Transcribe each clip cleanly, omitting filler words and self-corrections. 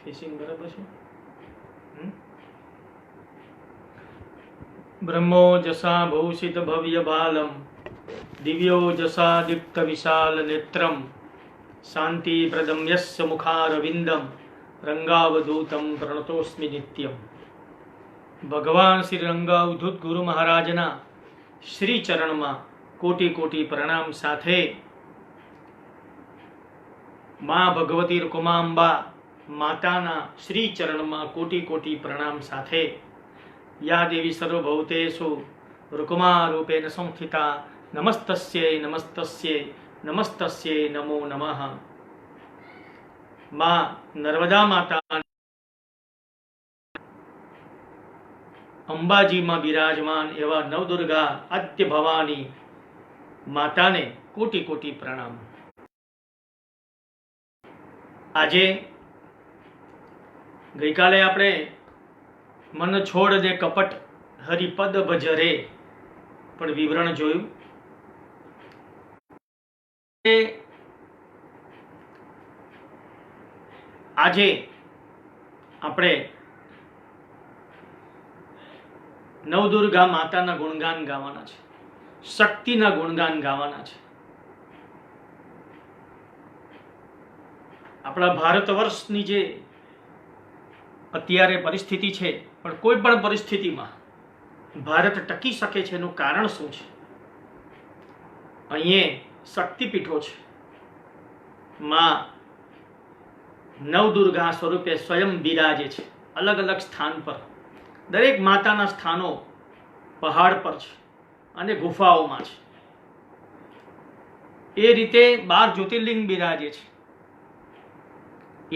Facing બરાબર છે. બ્રહ્મો જસા ભૂષિત ભવ્ય બાલમ દિવ્યો જસા દીપ્ત વિશાલ નેત્રમ શાંતિ પ્રદમ યસ્ય મુખારવિંદમ રંગાવધૂતમ પ્રણતોસ્મિ નિત્યમ. ભગવાન શ્રી રંગાવધૂત ગુરુ મહારાજના શ્રી ચરણમાં કોટી કોટી પ્રણામ સાથે મા ભગવતી રૂકમાંબા માતાના શ્રી ચરણમાં કોટી કોટી પ્રણામ સાથે યા દેવી સર્વભૂતેષુ રૂકમા રૂપેણ સંસ્થિતા નમસ્તસ્યૈ નમસ્તસ્યૈ નમસ્તસ્યૈ નમો નમઃ. મા નર્મદા માતા અંબાજીમાં બિરાજમાન એવા નવદુર્ગા આદ્ય ભવાની માતાને કોટી કોટી પ્રણામ. આજે ગઈકાલે આપણે મન છોડ દે કપટ હરિપદ ભજરે પણ વિવરણ જોયું. આજે આપણે નવદુર્ગા માતાના ગુણગાન ગાવાના છે, શક્તિના ગુણગાન ગાવાના છે. આપણા ભારત વર્ષની જે અત્યારે પરિસ્થિતિ છે, પણ કોઈ પણ પરિસ્થિતિમાં ભારત ટકી શકે છે એનું કારણ શું છે? અહીંયા શક્તિપીઠો છે. માં નવદુર્ગા સ્વરૂપે સ્વયં બિરાજે છે અલગ અલગ સ્થાન પર. દરેક માતાના સ્થાનો પહાડ પર છે અને ગુફાઓમાં છે. એ રીતે 12 જ્યોતિર્લિંગ બિરાજે છે.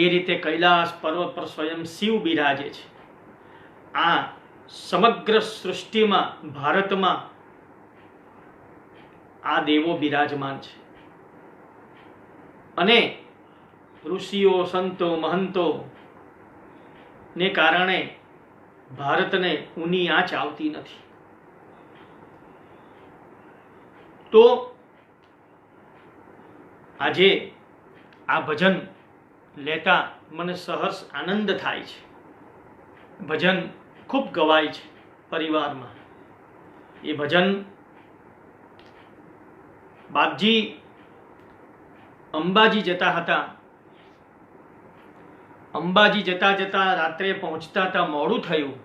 એ રીતે કૈલાસ પર્વત પર સ્વયં શિવ બિરાજે છે. આ સમગ્ર સૃષ્ટિમાં ભારતમાં આ દેવો બિરાજમાન છે. અને ઋષિઓ સંતો મહંતો ને કારણે ભારતને ઊની આંચ આવતી નથી. તો આજે આ ભજન લેતા મને સહર્ષ આનંદ થાય છે. ભજન ખૂબ ગવાય છે પરિવારમાં. એ ભજન બાપજી અંબાજી જતા હતા. અંબાજી જતા જતા રાત્રે પહોંચતા હતા મોડું થયું.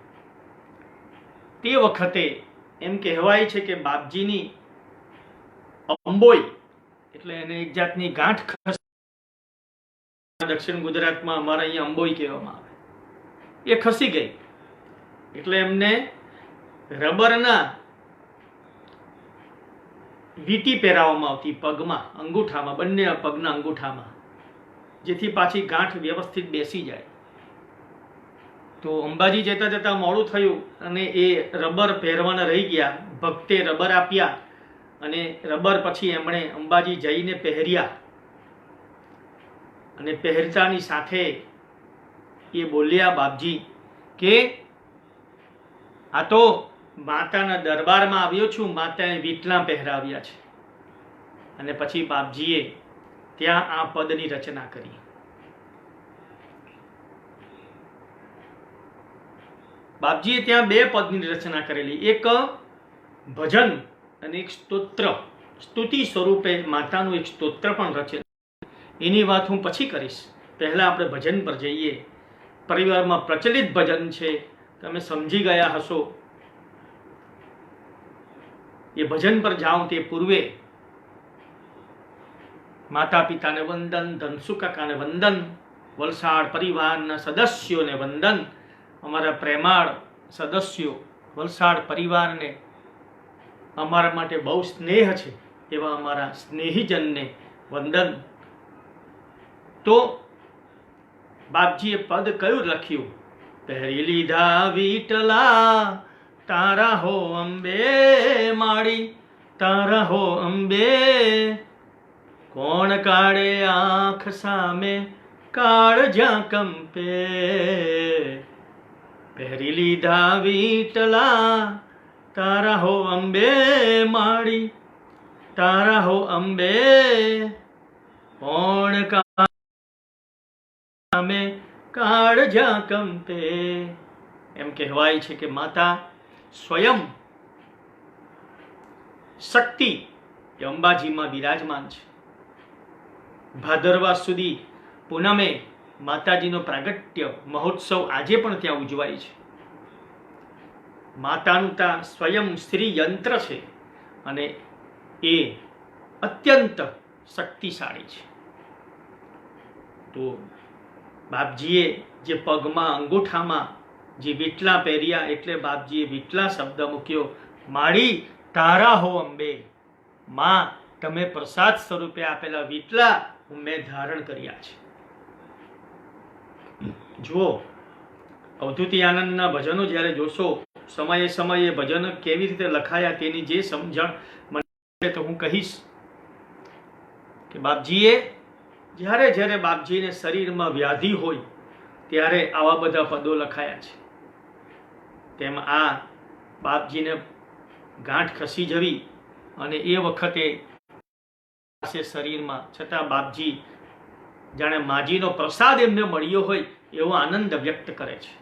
તે વખતે એમ કહેવાય છે કે બાપજીની અંબોઈ એટલે એને એક જાતની ગાંઠ દક્ષિણ ગુજરાતમાં અમારા અહીંયા અંબોઈ કહેવામાં આવે, એ ખસી ગઈ. એટલે એમને રબરના વીંટી પહેરાવવામાં આવતી પગમાં, અંગૂઠામાં, બંને પગના અંગૂઠામાં, જેથી પાછી ગાંઠ વ્યવસ્થિત બેસી જાય. તો અંબાજી જતા જતા મોડું થયું અને એ રબર પહેરવાના રહી ગયા. ભક્તે રબર આપ્યા અને રબર પછી એમણે અંબાજી જઈને પહેર્યા. અને પહેરતાની સાથે એ બોલ્યા બાપજી કે આ તો માતાના દરબારમાં આવ્યો છું, માતાએ વીંટલા પહેરાવ્યા છે. અને પછી બાપજીએ ત્યાં આ પદની રચના કરી. બાપજીએ ત્યાં 2 પદની રચના કરેલી, એક ભજન અને એક સ્તોત્ર. સ્તુતિ સ્વરૂપે માતાનું એક સ્તોત્ર પણ રચેલું. એની વાત હું પછી કરીશ. પહેલા આપણે ભજન પર જઈએ. પરિવારમાં પ્રચલિત ભજન છે, તમે સમજી ગયા હશો. એ ભજન પર જાઉં તે પૂર્વે માતા પિતાને વંદન, ધનસુ કાકાને વંદન, વલસાડ પરિવારના સદસ્યોને વંદન, અમારા પ્રેમાળ સદસ્યો વલસાડ પરિવારને અમારા માટે બહુ સ્નેહ છે એવા અમારા સ્નેહીજનને વંદન. તો બાપજીએ પદ કયું લખ્યું? પહેરી લીધા વીટલા તારા હો અંબે માળી, તારા હો અંબે કોણ કાળે આંખ સામે કાળજા કંપે. પહેરી લીધા વીટલા તારા હો અંબે માળી, તારા હો અંબે કોણ કાળે કાળજા કંપે. એમ કહેવાય છે કે માતા સ્વયં શક્તિ એ અંબાજીમાં બિરાજમાન છે. ભાદરવા સુધી પૂનમે માતાજીનો પ્રાગટ્ય મહોત્સવ આજે પણ ત્યાં ઉજવાય છે. માતાનું ત્યાં સ્વયં શ્રી યંત્ર છે અને એ અત્યંત શક્તિશાળી છે. તો બાપજીએ જે પગમાં અંગૂઠામાં જે વીટલા પહેર્યા એટલે બાપજીએ વીટલા શબ્દ મૂક્યો. માળી તારા હો અંબે, માં તમે પ્રસાદ સ્વરૂપે આપેલા વીટલા મેં ધારણ કર્યા છે. જુઓ, અવધૂતિ આનંદના ભજનો જ્યારે જોશો, સમયે સમયે ભજન કેવી રીતે લખાયા તેની જે સમજણ મને તો હું કહીશ કે બાપજીએ જ્યારે જ્યારે બાપજીને શરીરમાં વ્યાધિ હોય ત્યારે આવા બધા પદો લખાયા છે. તેમ આ બાપજીને ગાંઠ ખસી જવી અને એ વખતે શરીરમાં છતાં બાપજી જાણે માજીનો પ્રસાદ એમને મળ્યો હોય એવો આનંદ વ્યક્ત કરે છે.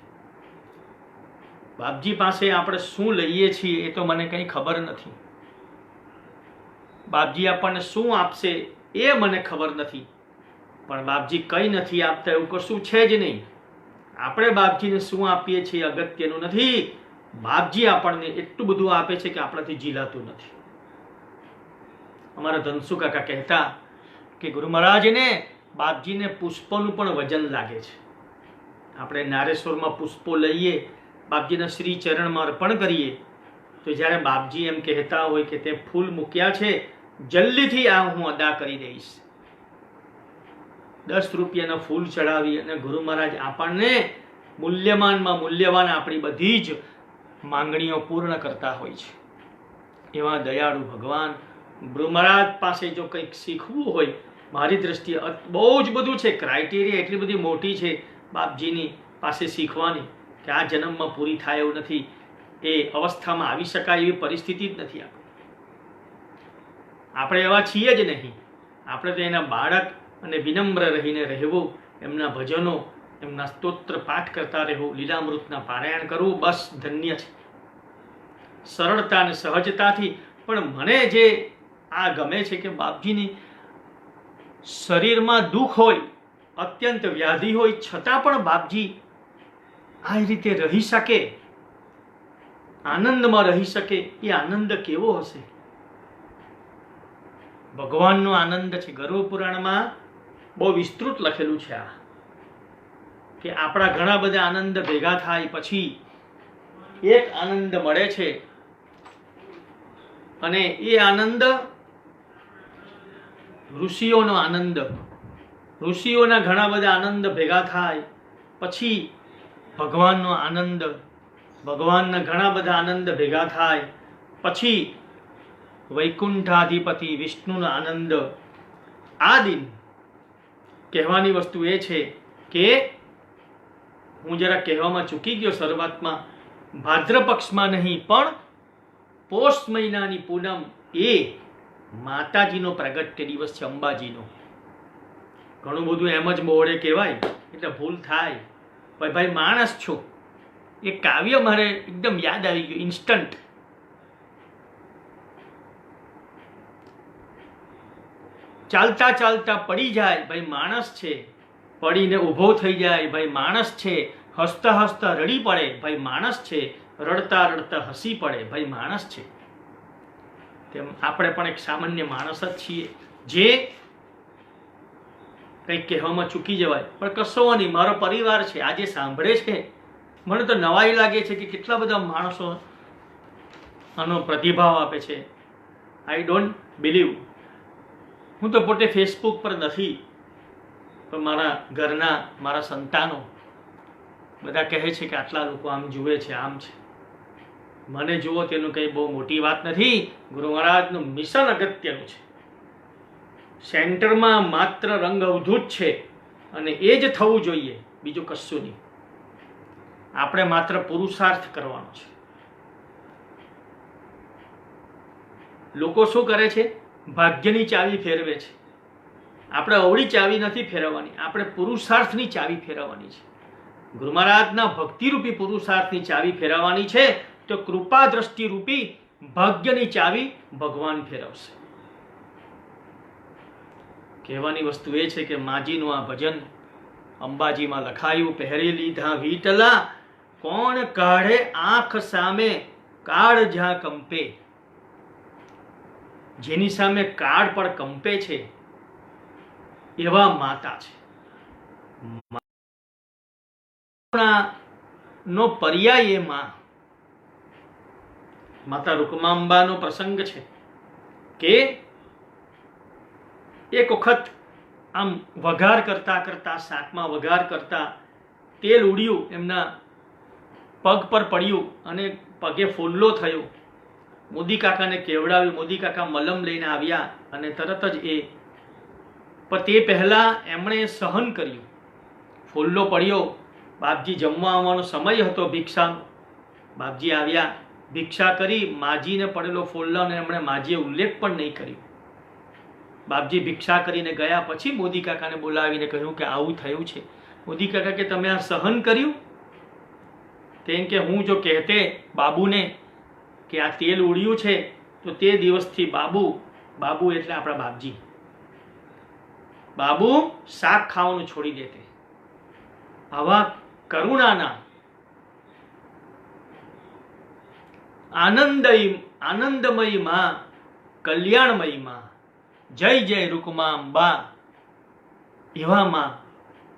બાપજી પાસે આપણે શું લઈએ છીએ એ તો મને કંઈ ખબર નથી. બાપજી આપણને શું આપશે એ મને ખબર નથી. પણ બાપજી કંઈ નથી આપતા એવું કશું છે જ નહીં. આપણે બાપજીને શું આપીએ છીએ અગત્યનું નથી. બાપજી આપણને એટલું બધું આપે છે કે આપણાથી ઝીલાતું નથી. અમારા ધનસુ કાકા કહેતા કે ગુરુ મહારાજને બાપજીને પુષ્પોનું પણ વજન લાગે છે. આપણે નારેશ્વરમાં પુષ્પો લઈએ, બાપજીના શ્રી ચરણમાં અર્પણ કરીએ તો જ્યારે બાપજી એમ કહેતા હોય કે તે ફૂલ મૂક્યા છે, જલ્દીથી આ હું અદા કરી દઈશ. 10 રૂપિયાના ફૂલ ચડાવી અને ગુરુ મહારાજ આપણને મૂલ્યમાનમાં મૂલ્યવાન આપણી બધી જ માંગણીઓ પૂર્ણ કરતા હોય છે. એવા દયાળુ ભગવાન ગુરુ મહારાજ પાસે જો કંઈક શીખવું હોય, મારી દ્રષ્ટિએ બહુ જ બધું છે. ક્રાઇટેરિયા એટલી બધી મોટી છે બાપજીની પાસે શીખવાની કે આ જન્મમાં પૂરી થાય એવું નથી. એ અવસ્થામાં આવી શકાય એવી પરિસ્થિતિ જ નથી. આપણે એવા છીએ જ નહીં. આપણે તો એના બાળક અને વિનમ્ર રહીને રહેવું, એમના ભજનો, એમના સ્તોત્ર પાઠ કરતા રહેવું, લીલામૃતના પારાયણ કરવું, બસ ધન્ય છે. સરળતા અને સહજતાથી. પણ મને જે આ ગમે છે કે બાપજીની શરીરમાં દુઃખ હોય, અત્યંત વ્યાધિ હોય, છતાં પણ બાપજી આ રીતે રહી શકે, આનંદમાં રહી શકે. એ આનંદ કેવો હશે? ભગવાનનો આનંદ છે. ગરુડ પુરાણમાં બહુ વિસ્તૃત લખેલું છે આ કે આપણા ઘણા બધા આનંદ ભેગા થાય પછી એક આનંદ મળે છે અને એ આનંદ ઋષિઓનો આનંદ. ઋષિઓના ઘણા બધા આનંદ ભેગા થાય પછી ભગવાનનો આનંદ, ભગવાનના ઘણા બધા આનંદ ભેગા થાય પછી વૈકુંઠાધિપતિ વિષ્ણુનો આનંદ. આ દિન કહેવાની વસ્તુ એ છે કે હું જરા કહેવામાં ચૂકી ગયો શરૂઆતમાં. ભાદ્ર પક્ષમાં નહીં પણ પોષ મહિનાની પૂનમ એ માતાજીનો પ્રાગટ્ય દિવસ છે, અંબાજીનો. ઘણું બધું એમ જ મોડે કહેવાય એટલે ભૂલ થાય. ભાઈ માણસ છું. એ કાવ્ય મારે એકદમ યાદ આવી ગયું ઇન્સ્ટન્ટ. ચાલતા ચાલતા પડી જાય, ભાઈ માણસ છે. પડીને ઊભો થઈ જાય, ભાઈ માણસ છે. હસતા હસતા રડી પડે, ભાઈ માણસ છે. રડતા રડતા હસી પડે, ભાઈ માણસ છે. તેમ આપણે પણ એક સામાન્ય માણસ જ છીએ જે કંઈક કહેવામાં ચૂકી જવાય. પણ કશો નહીં, મારો પરિવાર છે, આજે સાંભળે છે. મને તો નવાઈ લાગે છે કે કેટલા બધા માણસો આનો પ્રતિભાવ આપે છે. I don't believe. હું તો પોતે ફેસબુક પર નથી, પણ મારા ઘરના મારા સંતાનો બધા કહે છે કે આટલા લોકો આમ જુએ છે, આમ છે. મને જુઓ તેનું કંઈ બહુ મોટી વાત નથી. ગુરુ મહારાજનું મિશન અગત્યનું છે. સેન્ટરમાં માત્ર રંગ અવધૂત છે અને એ જ થવું જોઈએ, બીજું કશું નહીં. આપણે માત્ર પુરુષાર્થ કરવાનો છે. લોકો શું કરે છે? ભાગ્યની ચાવી ફેરવે છે. આપણે અવળી ચાવી નથી ફેરવવાની, આપણે પુરુષાર્થની ચાવી ફેરવવાની છે. ગુરુ મહારાજના ભક્તિરૂપી પુરુષાર્થની ચાવી ફેરવવાની છે તો કૃપા દ્રષ્ટિ રૂપી ભાગ્યની ચાવી ભગવાન ફેરવશે. કહેવાની વસ્તુ એ છે કે માજીનું આ ભજન અંબાજીમાં લખાયું. પહેરી લીધા વીટલા કોણ કાઢે આંખ સામે કાળ જ્યાં કંપે. જેની સામે કાળ પણ કંપે છે એવા માતા છે. નો પર્યાય એ માતા રૂકમાંબાનો પ્રસંગ છે કે એક વખત આમ વઘાર કરતા કરતા, શાકમાં વઘાર કરતા તેલ ઉડ્યું, એમના પગ પર પડ્યું અને પગે ફોલ્લો થયો. મોદી કાકાને કેવડાવ્યું. મોદી કાકા મલમ લઈને આવ્યા અને તરત જ પણ તે પહેલા એમણે સહન કર્યું. ફોલ્લો પડ્યો. બાપજી જમવા આવવાનો સમય હતો ભિક્ષાનો. બાપજી આવ્યા, ભિક્ષા કરી. માજીને પડેલો ફોલ્લાનો એમણે માજીએ ઉલ્લેખ પણ નહીં કર્યો. બાપજી ભિક્ષા કરીને ગયા પછી મોદી કાકાને બોલાવીને કહ્યું કે આવું થયું છે. મોદી કાકા કે તમે આ સહન કર્યું? તેમ કે હું જો કહેતે બાબુને કે આ તેલ ઉડ્યું છે તો તે દિવસથી બાબુ એટલે આપણા બાપજી, બાબુ શાક ખાવાનું છોડી દેતે. આવા કરુણાના આનંદમયી માં, કલ્યાણમયી માં, જય જય રૂકમા અંબા એવા માં,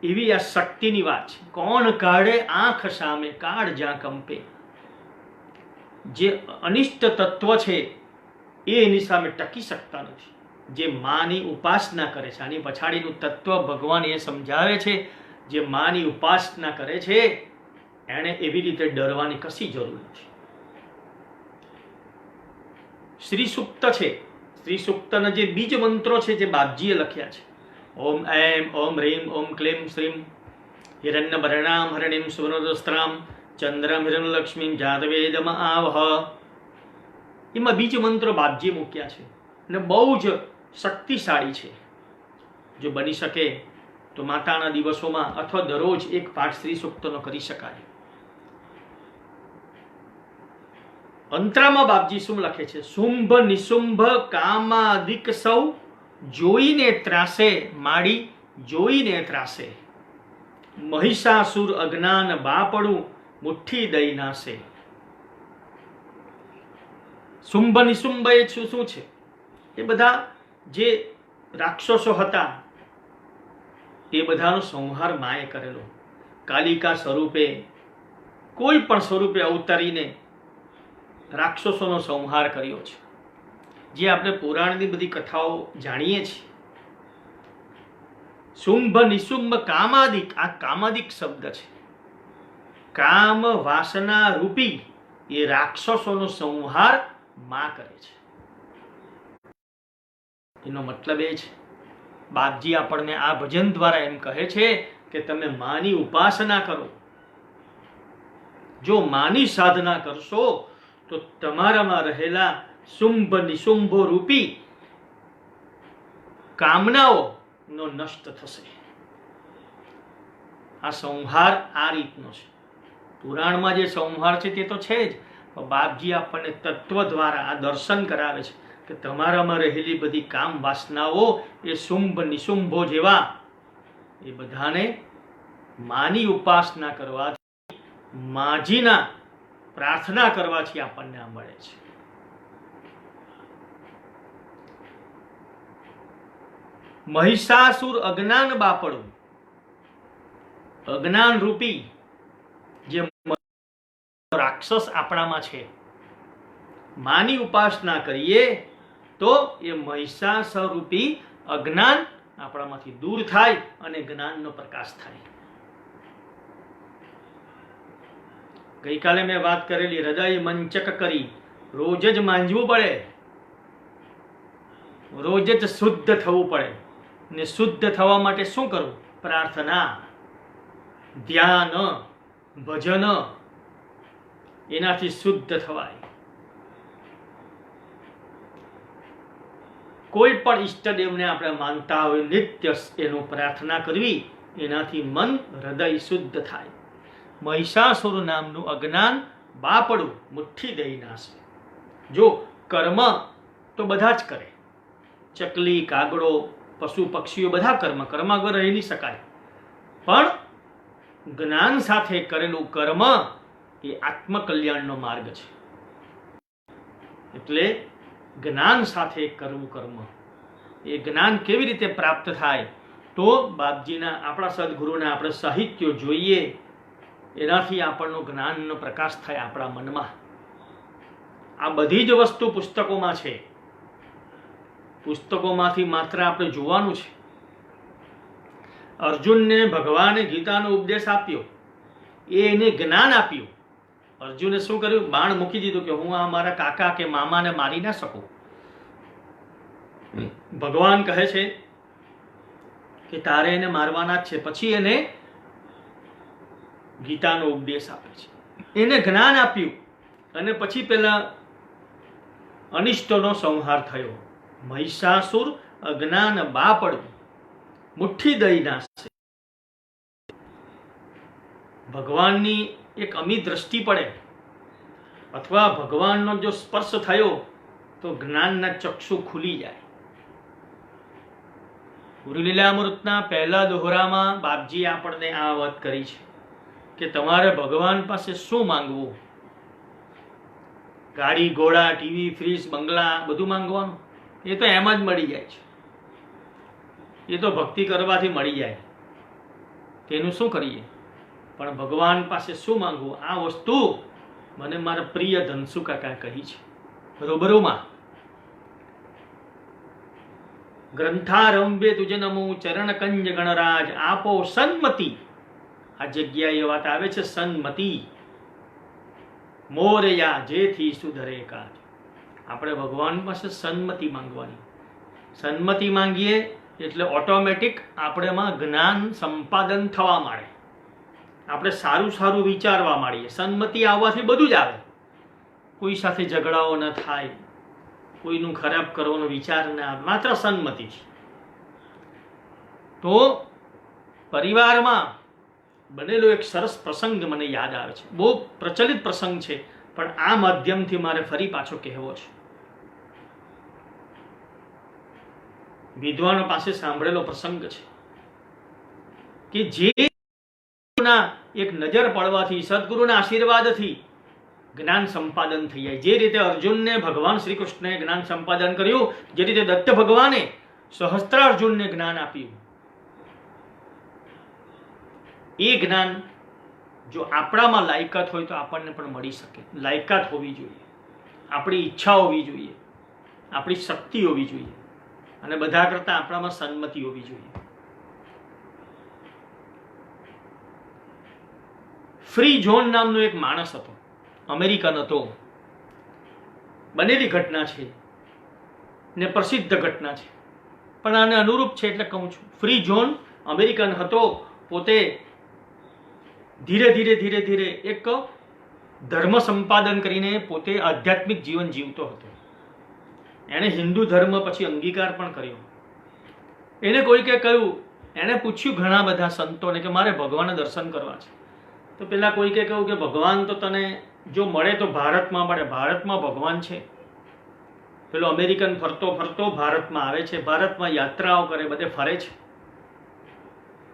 એવી આ શક્તિની વાત છે. કોણ કાઢે આંખ સામે કાળ જ્યાં કંપે. જે અનિષ્ટ તત્વ છે એ એની સામે ટકી શકતા નથી. જે માની ઉપાસના કરે છે, આની પછાડીનું તત્વ ભગવાન એ સમજાવે છે. જે માની ઉપાસના કરે છે એણે એવી રીતે ડરવાની કશી જરૂર નથી. શ્રી સૂક્ત છે. શ્રી સૂક્તના જે બીજ મંત્રો છે જે બાપજીએ લખ્યા છે, ઓમ એમ ઓમ હ્રીમ ઓમ ક્લીમ શ્રીમ હિરણ્યભરણામ હરણીમ સુવર્ણસ્ત્રામ ચંદ્રમ હિરણ્યલક્ષ્મીમ જાતવેદમ આવહ. એમાં બીજ મંત્રો બાપજીએ મૂક્યા છે અને બહુ જ શક્તિશાળી છે. જો બની શકે તો માતાના દિવસોમાં અથવા દરરોજ એક પાઠ શ્રી સૂક્તનો કરી શકાય. અંતરામાં બાપજી શું લખે છે? શુંભ નિશુંભ કામાદિક સૌ જોઈને ત્રાસે, માડી જોઈને ત્રાસે. મહિષાસુર અજ્ઞાન બાપડું મુઠ્ઠી દઈ નાશે. શુંભ નિશુંભ એ શું છે? એ બધા જે રાક્ષસો હતા એ બધાનો સંહાર માએ કરેલો. કાલિકા સ્વરૂપે, કોઈ પણ સ્વરૂપે અવતરીને રાક્ષસોનો સંહાર કર્યો છે. જે આપણે પુરાણની બધી કથાઓ જાણીએ છીએ. શુંભ નિશુંભ કામાદિક, આ કામાદિક શબ્દ છે. કામ વાસના રૂપી એ રાક્ષસોનો સંહાર માં કરે છે. એનો મતલબ એ છે, બાપજી આપણને આ ભજન દ્વારા એમ કહે છે કે તમે માની ઉપાસના કરો. જો માની સાધના કરશો તો તમારામાં રહેલા શુંભ નિશુંભો રૂપી કામનાઓ નો નષ્ટ થશે. આ સંહાર આ રીતનો છે. પુરાણમાં જે સંહાર છે તે તો છે જ, પણ બાપજી આપણને તત્વ દ્વારા આ દર્શન કરાવે છે કે તમારામાં રહેલી બધી કામ વાસનાઓ એ શુંભ નિશુંભો જેવા એ બધાને માની ઉપાસના કરવાથી, માજીના પ્રાર્થના કરવાથી આપણને આ મળે છે. મહિષાસુર અજ્ઞાન બાપડું, અજ્ઞાન રૂપી જે રાક્ષસ આપણામાં છે, માની ઉપાસના કરીએ તો એ મહિષાસુર રૂપી અજ્ઞાન આપણામાંથી દૂર થાય અને જ્ઞાનનો પ્રકાશ થાય. ગઈકાલે મેં વાત કરેલી, હૃદય મંચક કરી રોજ જ માંજવું પડે, રોજ જ શુદ્ધ થવું પડે. ને શુદ્ધ થવા માટે શું કરવું? પ્રાર્થના, ધ્યાન, ભજન, એનાથી શુદ્ધ થવાય. કોઈ પણ ઈષ્ટદેવને આપણે માનતા હોય, નિત્ય એનું પ્રાર્થના કરવી, એનાથી મન હૃદય શુદ્ધ થાય. મહિષાસુર નામનું અજ્ઞાન બાપડું મુઠ્ઠી દઈ નાશે. જો કર્મ તો બધા જ કરે, ચકલી, કાગડો, પશુ પક્ષીઓ બધા કર્મ વગર રહી નહીં શકાય, પણ જ્ઞાન સાથે કરેલું કર્મ એ આત્મકલ્યાણનો માર્ગ છે. એટલે જ્ઞાન સાથે કરવું કર્મ, એ જ્ઞાન કેવી રીતે પ્રાપ્ત થાય? તો બાપજીના, આપણા સદગુરુના આપણે સાહિત્યો જોઈએ, એનાથી આપણનો જ્ઞાનનો પ્રકાશ થાય આપણા મનમાં. આ બધી જ વસ્તુ પુસ્તકોમાં છે. પુસ્તકોમાંથી માત્ર આપણે જોવાનું છે. અર્જુનને ભગવાને ગીતાનો ઉપદેશ આપ્યો, એને જ્ઞાન આપ્યું. અર્જુને શું કર્યું? બાણ મૂકી દીધું કે હું આ મારા કાકા કે મામાને મારી ના શકું. ભગવાન કહે છે કે તારે એને મારવાના જ છે. પછી એને ગીતાનો ઉપદેશ આપે છે, એને જ્ઞાન આપ્યું, અને પછી પેલા અનિષ્ટનો સંહાર થયો. મહિષાસુર અજ્ઞાન બાપડું મુઠ્ઠી દઈ નાશે. ભગવાનની એક અમી દ્રષ્ટિ પડે અથવા ભગવાનનો જો સ્પર્શ થયો તો જ્ઞાનના ચક્ષુ ખુલી જાય. ગુરુલીલામૃતના પહેલા દોહરામાં બાપજી આપણને આ વાત કરી છે કે તમારે ભગવાન પાસે શું માંગવું? ગાડી, ઘોડા, ટીવી, ફ્રીજ, બંગલા બધું માંગવાનું? એ તો એમ જ મળી જાય છે. એ તો ભક્તિ કરવાથી મળી જાય, તેનું શું કરીએ? પણ ભગવાન પાસે શું માંગવું? આ વસ્તુ મને મારા પ્રિય ધનસુ કાકા કહી છે રૂબરૂમાં. ગ્રંથારંભે તુજ નમો ચરણ કંજ ગણરાજ આપો સન્મતિ. આ જગ્યાએ વાત આવે છે સન્મતિ. મોરયા જેથી સુધરે કાજ. આપણે ભગવાન પાસે સન્મતિ માંગવાની. સન્મતિ માંગીએ એટલે ઓટોમેટિક આપણેમાં જ્ઞાન સંપાદન થવા માંડે. આપણે સારું સારું વિચારવા માંડીએ. સન્મતિ આવવાથી બધું જ આવે. કોઈ સાથે ઝઘડાઓ ન થાય, કોઈનું ખરાબ કરવાનો વિચાર ના આવે, માત્ર સન્મતિ. તો પરિવારમાં બનેલો એક સરસ પ્રસંગ મને યાદ આવે છે. બહુ પ્રચલિત પ્રસંગ છે, પણ આ માધ્યમથી મારે ફરી પાછો કહેવો છે. વિદ્વાનો પાસે સાંભળેલો પ્રસંગ છે કે જે એક નજર પડવાથી, સદગુરુના આશીર્વાદથી જ્ઞાન સંપાદન થઈ જાય. જે રીતે અર્જુનને ભગવાન શ્રી કૃષ્ણએ જ્ઞાન સંપાદન કર્યું, જે રીતે દત્ત ભગવાને સહસ્ત્રાર્જુનને જ્ઞાન આપ્યું, એ જ્ઞાન જો આપણામાં લાયકાત હોય તો આપણને પણ મળી શકે. લાયકાત હોવી જોઈએ, આપણી ઈચ્છા હોવી જોઈએ, આપણી શક્તિ હોવી જોઈએ, અને બધા કરતા આપણામાં સન્મતિ હોવી જોઈએ. ફ્રી જોન નામનો એક માણસ હતો, અમેરિકન હતો. બનેલી ઘટના છે ને પ્રસિદ્ધ ઘટના છે, પણ આને અનુરૂપ છે એટલે કહું છું. ફ્રી જોન અમેરિકન હતો. પોતે ધીરે ધીરે ધીરે ધીરે એક ધર્મ સંપાદન કરીને પોતે આધ્યાત્મિક જીવન જીવતો હતો. એણે હિન્દુ ધર્મ પછી અંગીકાર પણ કર્યો. એને કોઈકે કહ્યું, એણે પૂછ્યું ઘણા બધા સંતોને કે મારે ભગવાનના દર્શન કરવા છે. તો પેલા કોઈકે કહ્યું કે ભગવાન તો તને જો મળે તો ભારતમાં મળે, ભારતમાં ભગવાન છે. પેલો અમેરિકન ફરતો ફરતો ભારતમાં આવે છે, ભારતમાં યાત્રાઓ કરે, બધે ફરે છે.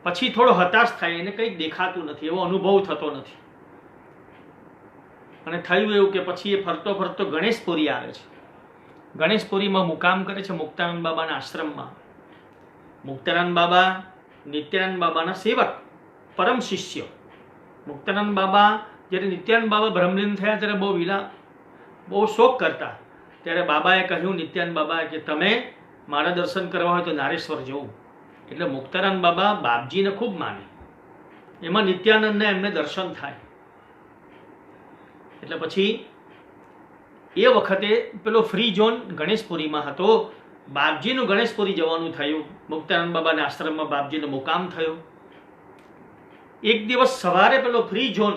પછી થોડો હતાશ થાય, એને કંઈ દેખાતું નથી, એવો અનુભવ થતો નથી. અને થયું એવું કે પછી એ ફરતો ફરતો ગણેશપુરી આવે છે. ગણેશપુરીમાં મુકામ કરે છે, મુક્તાનંદ બાબાના આશ્રમમાં. મુક્તાનંદ બાબા નિત્યાનંદ બાબાના સેવક, પરમ શિષ્ય. મુક્તાનંદ બાબા જ્યારે નિત્યાનંદ બાબા બ્રહ્મલીન થયા ત્યારે બહુ શોક કરતા. ત્યારે બાબાએ કહ્યું, નિત્યાનંદ બાબાએ, કે તમે મારા દર્શન કરવા હોય તો નારેશ્વર જવું. એટલે મુક્તાનંદ બાબા બાપજીને ખૂબ માને, એમાં નિત્યાનંદને એમને દર્શન થાય. એટલે પછી એ વખતે પેલો ફ્રી ઝોન ગણેશપુરીમાં હતો. બાપજીનું ગણેશપુરી જવાનું થયું. મુક્તાનંદ બાબાના આશ્રમમાં બાપજીનો મુકામ થયો. એક દિવસ સવારે પેલો ફ્રી ઝોન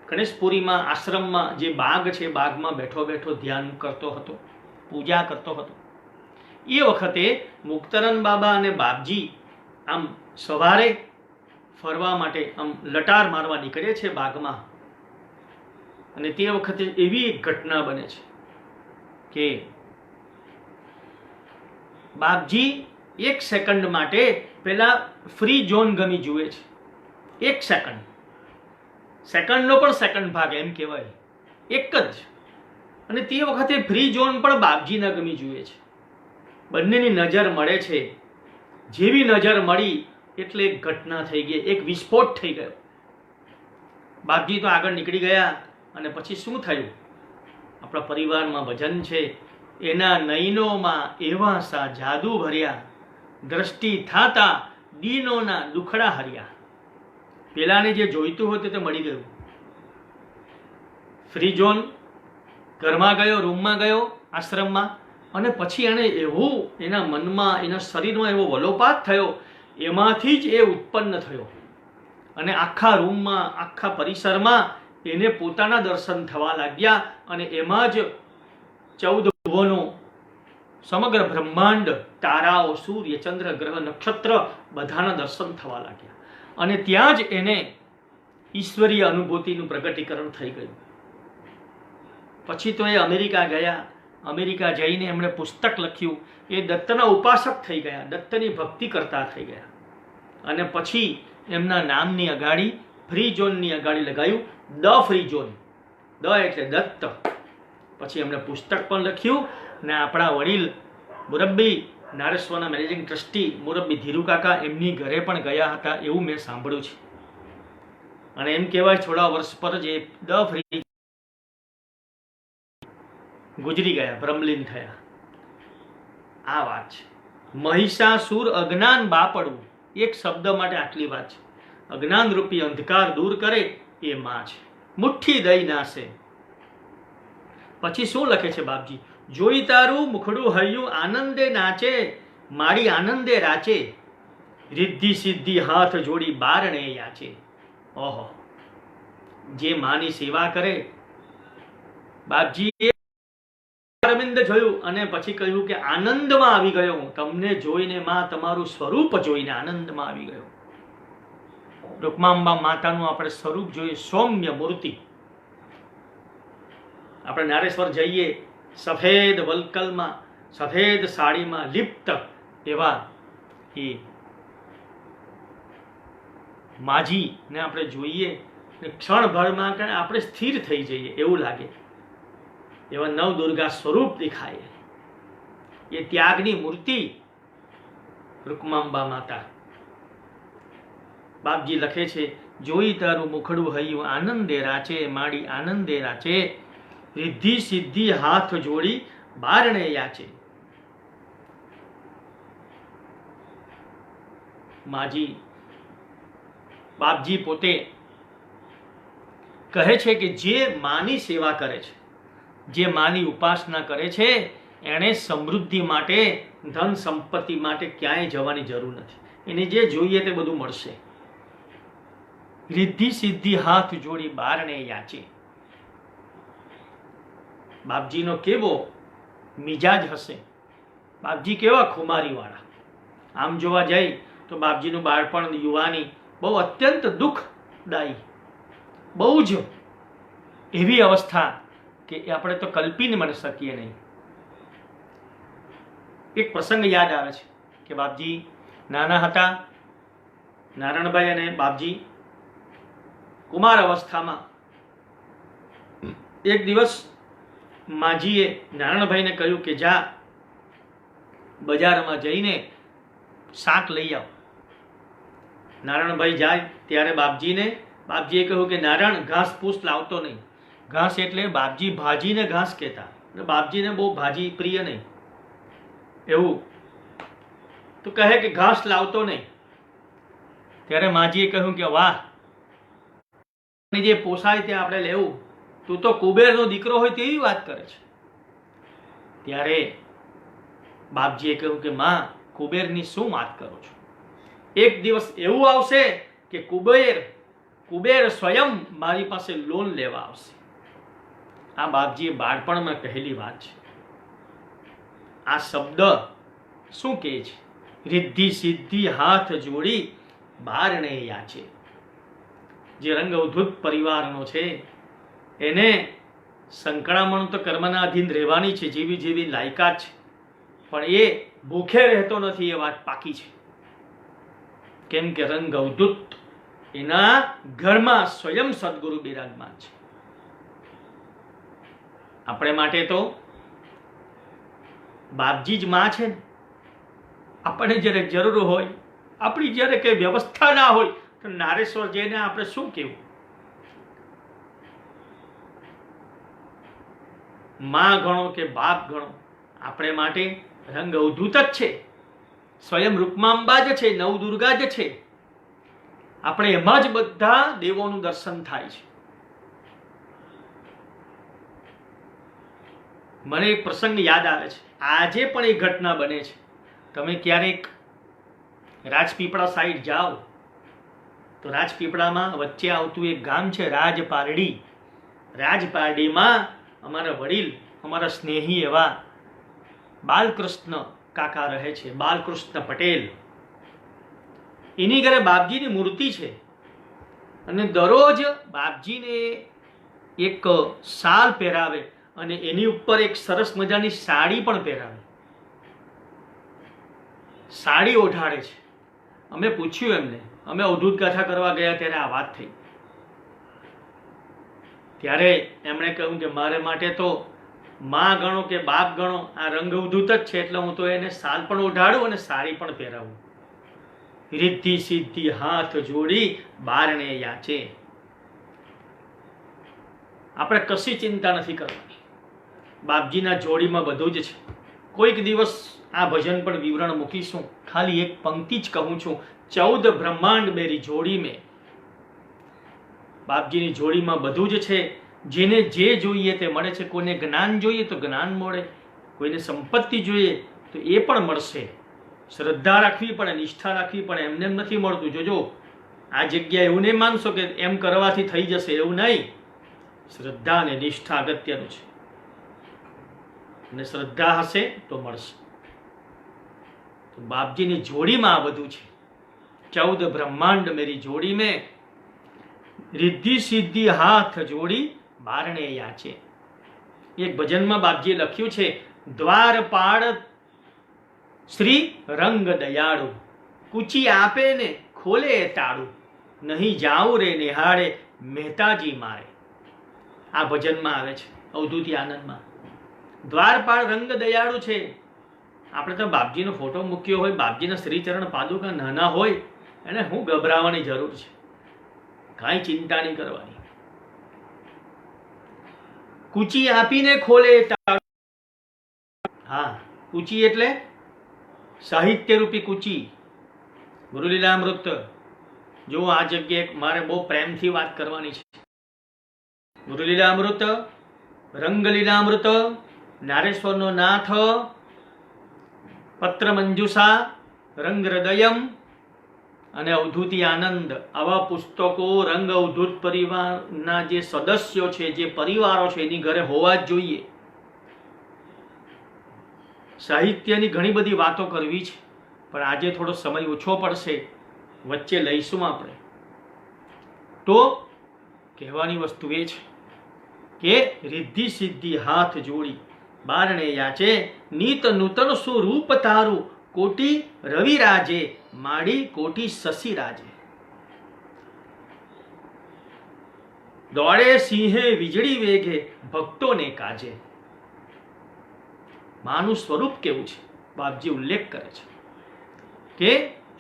ગણેશપુરીમાં આશ્રમમાં જે બાગ છે, બાગમાં બેઠો બેઠો ધ્યાન કરતો હતો, પૂજા કરતો હતો. એ વખતે મુક્તાનંદ બાબા અને બાપજી આમ સવારે ફરવા માટે આમ લટાર મારવા નીકળે છે બાગમાં. અને તે વખતે એવી એક ઘટના બને છે કે બાપજી 1 સેકન્ડ માટે પેલા ફ્રી ઝોન ગમી જુએ છે. 1 સેકન્ડ, સેકન્ડનો પણ સેકન્ડ ભાગ એમ કહેવાય, એક જ. અને તે વખતે ફ્રી ઝોન પણ બાપજીના ગમી જુએ છે. બંનેની નજર મળે છે. જેવી નજર મળી એટલે એક ઘટના થઈ ગઈ, એક વિસ્ફોટ થઈ ગયો. બાપજી તો આગળ નીકળી ગયા. અને પછી શું થયું? આપણા પરિવારમાં ભજન છે, એના નયનોમાં એવા સા જાદુ ભર્યા, દ્રષ્ટિ થાતા દીનોના દુખડા હર્યા. પેલાને જે જોઈતું હતું તે મળી ગયું. ફ્રી ઝોન, ઘરમાં ગયો, રૂમમાં ગયો, આશ્રમમાં. અને પછી એને એવું એના મનમાં, એના શરીરમાં એવો વલોપાત થયો, એમાંથી જ એ ઉત્પન્ન થયો. અને આખા રૂમમાં, આખા પરિસરમાં એને પોતાના દર્શન થવા લાગ્યા. અને એમાં જ 14 ભુવનો, સમગ્ર બ્રહ્માંડ, તારાઓ, સૂર્ય, ચંદ્ર, ગ્રહ, નક્ષત્ર બધાના દર્શન થવા લાગ્યા. અને ત્યાં જ એને ઈશ્વરીય અનુભૂતિનું પ્રગટીકરણ થઈ ગયું. પછી તો એ અમેરિકા ગયા. અમેરિકા જઈને એમણે પુસ્તક લખ્યું. એ દત્તના ઉપાસક થઈ ગયા, દત્તની ભક્તિ કરતા થઈ ગયા. અને પછી એમના નામની અગાડી, ફ્રી ઝોનની અગાડી લગાયું ધ ફ્રી ઝોન. દ એટલે દત્ત. પછી એમણે પુસ્તક પણ લખ્યું. ને આપણા વડીલ મુરબ્બી નારેશ્વરના મેનેજિંગ ટ્રસ્ટી મુરબ્બી ધીરુ કાકા એમની ઘરે પણ ગયા હતા, એવું મેં સાંભળ્યું છે. અને એમ કહેવાય થોડા વર્ષ પર જ એ ધ ફ્રી ગુજરી ગયા, બ્રહ્મલીન થયા. આ વાત છે. મહિષાસુર અજ્ઞાન બાપડવું, એક શબ્દ માટે આટલી વાત છે. અજ્ઞાન રૂપી અંધકાર દૂર કરે એ માં છે, મુઠ્ઠી દઈ નાશે. પછી શું લખે છે બાપજી? જોઈ તારું મુખડું હૈયું આનંદે નાચે, મારી આનંદે રાચે, રિદ્ધિ સિદ્ધિ હાથ જોડી બારણે યાચે. ઓહો, જે માની સેવા કરે, બાપજી અરવિંદ જોયું અને પછી કહ્યું કે આનંદમાં આવી ગયો. તમને જોઈને માં, તમારું સ્વરૂપ જોઈને આનંદમાં આવી ગયો. રૂકમાંબા માતાનું આપણે સ્વરૂપ જોઈએ, સૌમ્ય મૂર્તિ. આપણે નારેશ્વર જઈએ, સફેદ વલ્કલમાં, સફેદ સાડીમાં લિપ્ત એવા એ માજીને આપણે જોઈએ, ક્ષણભરમાં આપણે સ્થિર થઈ જઈએ એવું લાગે. એવા નવદુર્ગા સ્વરૂપ દેખાય. એ ત્યાગની મૂર્તિ રૂકમાંબા માતા. બાપજી લખે છે, જોઈ તારું મુખડું હૈયું આનંદે રાચે, માડી આનંદે રાચે, રિદ્ધિ સિદ્ધિ હાથ જોડી બારણે યાચે. માજી બાપજી પોતે કહે છે કે જે માની સેવા કરે છે, જે માની ઉપાસના કરે છે, એણે સમૃદ્ધિ માટે, ધન સંપત્તિ માટે ક્યાંય જવાની જરૂર નથી. એને જે જોઈએ તે બધું મળશે. રિદ્ધિ સિદ્ધિ હાથ જોડી બારણે યાચે. બાપજીનો કેવો મિજાજ હશે! બાપજી કેવા ખુમારીવાળા! આમ જોવા જાય તો બાપજીનું બાળપણ, યુવાની બહુ અત્યંત દુઃખદાયી, બહુ જ એવી અવસ્થા કે આપણે તો કલ્પીને મને શકીએ નહીં. એક પ્રસંગ યાદ આવે છે કે બાપજી નાના હતા. નારાયણભાઈ અને બાપજી કુમાર અવસ્થામાં એક દિવસ માજીએ નારાયણભાઈને કહ્યું કે જા બજારમાં જઈને શાક લઈ આવ. નારાયણભાઈ જાય ત્યારે બાપજીએ કહ્યું કે નારાયણ, ઘાસ પૂસ લાવતો નહીં. ઘાસ એટલે બાપજી ભાજીને ઘાસ કહેતા, બાપજીને બહુ ભાજી પ્રિય નહીં એવું. તો કહે કે ઘાસ લાવતો નહીં. ત્યારે માજીએ કહ્યું કે વાહ, જે પોસાય તે આપણે લેવું, તું તો કુબેરનો દીકરો હોય તેવી વાત કરે છે. ત્યારે બાપજીએ કહ્યું કે માં, કુબેરની શું વાત કરો છો? એક દિવસ એવું આવશે કે કુબેર સ્વયં મારી પાસે લોન લેવા આવશે. આ બાપજીએ બાળપણમાં કહેલી વાત છે. આ શબ્દ શું કહે છે? રિદ્ધિ સિદ્ધિ હાથ જોડી બારણે યાચે. જે રંગ અવધૂત પરિવારનો છે એને સંકળામણ તો કર્મના અધીન રહેવાની છે, જેવી જેવી લાયકાત છે, પણ એ ભૂખે રહેતો નથી, એ વાત પાકી છે. કેમ કે રંગ અવધૂત એના ઘરમાં સ્વયં સદગુરુ બિરાજમાન છે. આપણે માટે તો બાપજી જ માં છે ને. આપણે જ્યારે જરૂર હોય, આપણી જ્યારે કઈ વ્યવસ્થા ના હોય, તો નારેશ્વર જઈને આપણે શું કહેવું? માં ગણો કે બાપ ગણો, આપણે માટે રંગ અવધૂત જ છે. સ્વયં રૂપમાંબા જ છે, નવદુર્ગા જ છે. આપણે એમાં જ બધા દેવોનું દર્શન થાય છે. મને એક પ્રસંગ યાદ આવે છે, આજે પણ એ ઘટના બને છે. તમે ક્યારેક રાજપીપળા સાઈડ જાઓ તો રાજપીપળામાં વચ્ચે આવતું એક ગામ છે રાજપારડી. રાજપારડીમાં અમારા વડીલ, અમારા સ્નેહી એવા બાલકૃષ્ણ કાકા રહે છે, બાલકૃષ્ણ પટેલ. એની ઘરે બાપજીની મૂર્તિ છે અને દરરોજ બાપજીને એક શાલ પહેરાવે અને એની ઉપર એક સરસ મજાની સાડી પણ પહેરાવે, સાડી ઓઢાડે છે. અમે પૂછ્યું એમને, અમે અવધૂત ગાથા કરવા ગયા ત્યારે આ વાત થઈ. ત્યારે એમણે કહ્યું કે મારે માટે તો માં ગણો કે બાપ ગણો, આ રંગ અવધૂત જ છે, એટલે હું તો એને શાલ પણ ઓઢાડું અને સાડી પણ પહેરાવું. રિદ્ધિ સિદ્ધિ હાથ જોડી બારણે યાચે. આપણે કશી ચિંતા નથી કરવાની, બાપજીના જોડીમાં બધું જ છે. કોઈક દિવસ આ ભજન પણ વિવરણ મૂકીશું. ખાલી એક પંક્તિ જ કહું છું, 14 બ્રહ્માંડ મેરી જોડી મેં. બાપજીની જોડીમાં બધું જ છે. જેને જે જોઈએ તે મળે છે. કોઈને જ્ઞાન જોઈએ તો જ્ઞાન મળે, કોઈને સંપત્તિ જોઈએ તો એ પણ મળશે. શ્રદ્ધા રાખવી પડે, નિષ્ઠા રાખવી પડે, એમને એમ નથી મળતું. જોજો, આ જગ્યાએ એવું નહીં માનશો કે એમ કરવાથી થઈ જશે, એવું નહીં. શ્રદ્ધા અને નિષ્ઠા અગત્યનું છે, અને શ્રદ્ધા હશે તો મળશે. તો બાપજીની જોડીમાં આ બધું છે. 14 બ્રહ્માંડ મેરી જોડી મેં, રિદ્ધિ સિદ્ધિ હાથ જોડી બારણે યાચે. એક ભજનમાં બાપજીએ લખ્યું છે, દ્વારપાળ શ્રી રંગ દયાળુ, કૂચી આપે ને ખોલે તાળું, નહીં જાઉં રે નિહાળે મહેતાજી મારે. આ ભજનમાં આવે છે અવધૂતી આનંદમાં. દ્વારપાળ રંગ દયાળુ છે. આપણે તો બાપજીનો ફોટો મૂક્યો હોય, બાપજીના શ્રીચરણ પાદુકા નાના હોય, એને શું ગભરાવાની જરૂર છે? કાંઈ ચિંતા નહીં કરવાની. કૂચી આપીને ખોલે તાળું. હા, કૂચી એટલે સાહિત્ય રૂપી કૂચી. ગુરુલીલામૃત. જો આ જગ્યાએ મારે બહુ પ્રેમથી વાત કરવાની છે. ગુરુલીલામૃત, રંગલીલામૃત, નારેશ્વરનો નાથ, પત્ર મંજુષા, રંગ હૃદયમ અને અવધૂતી આનંદ, આવા પુસ્તકો રંગ અવધૂત પરિવારના જે સદસ્યો છે, જે પરિવારો છે, એની ઘરે હોવા જ જોઈએ. સાહિત્યની ઘણી બધી વાતો કરવી છે, પણ આજે થોડો સમય ઓછો પડશે, વચ્ચે લઈશું આપણે. તો કહેવાની વસ્તુ એ છે કે રિદ્ધિ સિદ્ધિ હાથ જોડી બારણે યાચે, નીત નૂતન સ્વરૂપ તારું, કોટી રવિ રાજે માડી કોટી શશી રાજે. દોડે સિંહે વીજળી વેગે ભક્તોને કાજે. માનું સ્વરૂપ કેવું છે? બાપજી ઉલ્લેખ કરે છે કે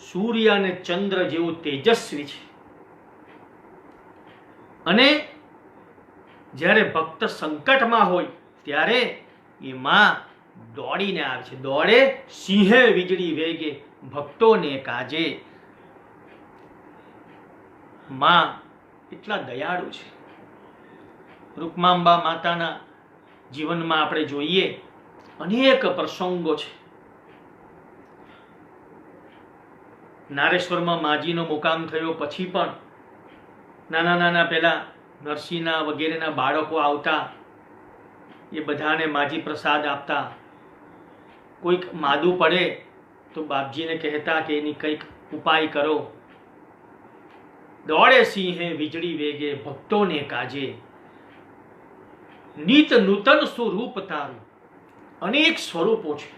સૂર્ય અને ચંદ્ર જેવું તેજસ્વી છે, અને જ્યારે ભક્ત સંકટમાં હોય ત્યારે એ માં દોડીને આવે છે. દોડે સિંહે વીજળી વેગે ભક્તોને કાજે. માં એટલા દયાળુ છે. રૂકમાંબા માતાના જીવનમાં આપણે જોઈએ અનેક પ્રસંગો છે. નારેશ્વરમાં માજીનો મુકામ થયો પછી પણ નાના નાના પેલા નરસિંહના વગેરેના બાળકો આવતા, એ બધાને માજી પ્રસાદ આપતા. કોઈક માદું પડે તો બાપજીને કહેતા કે એની કંઈક ઉપાય કરો. દોડે સિંહે વીજળી વેગે ભક્તોને કાજે, નિત નૂતન સ્વરૂપ તારું. અનેક સ્વરૂપો છે,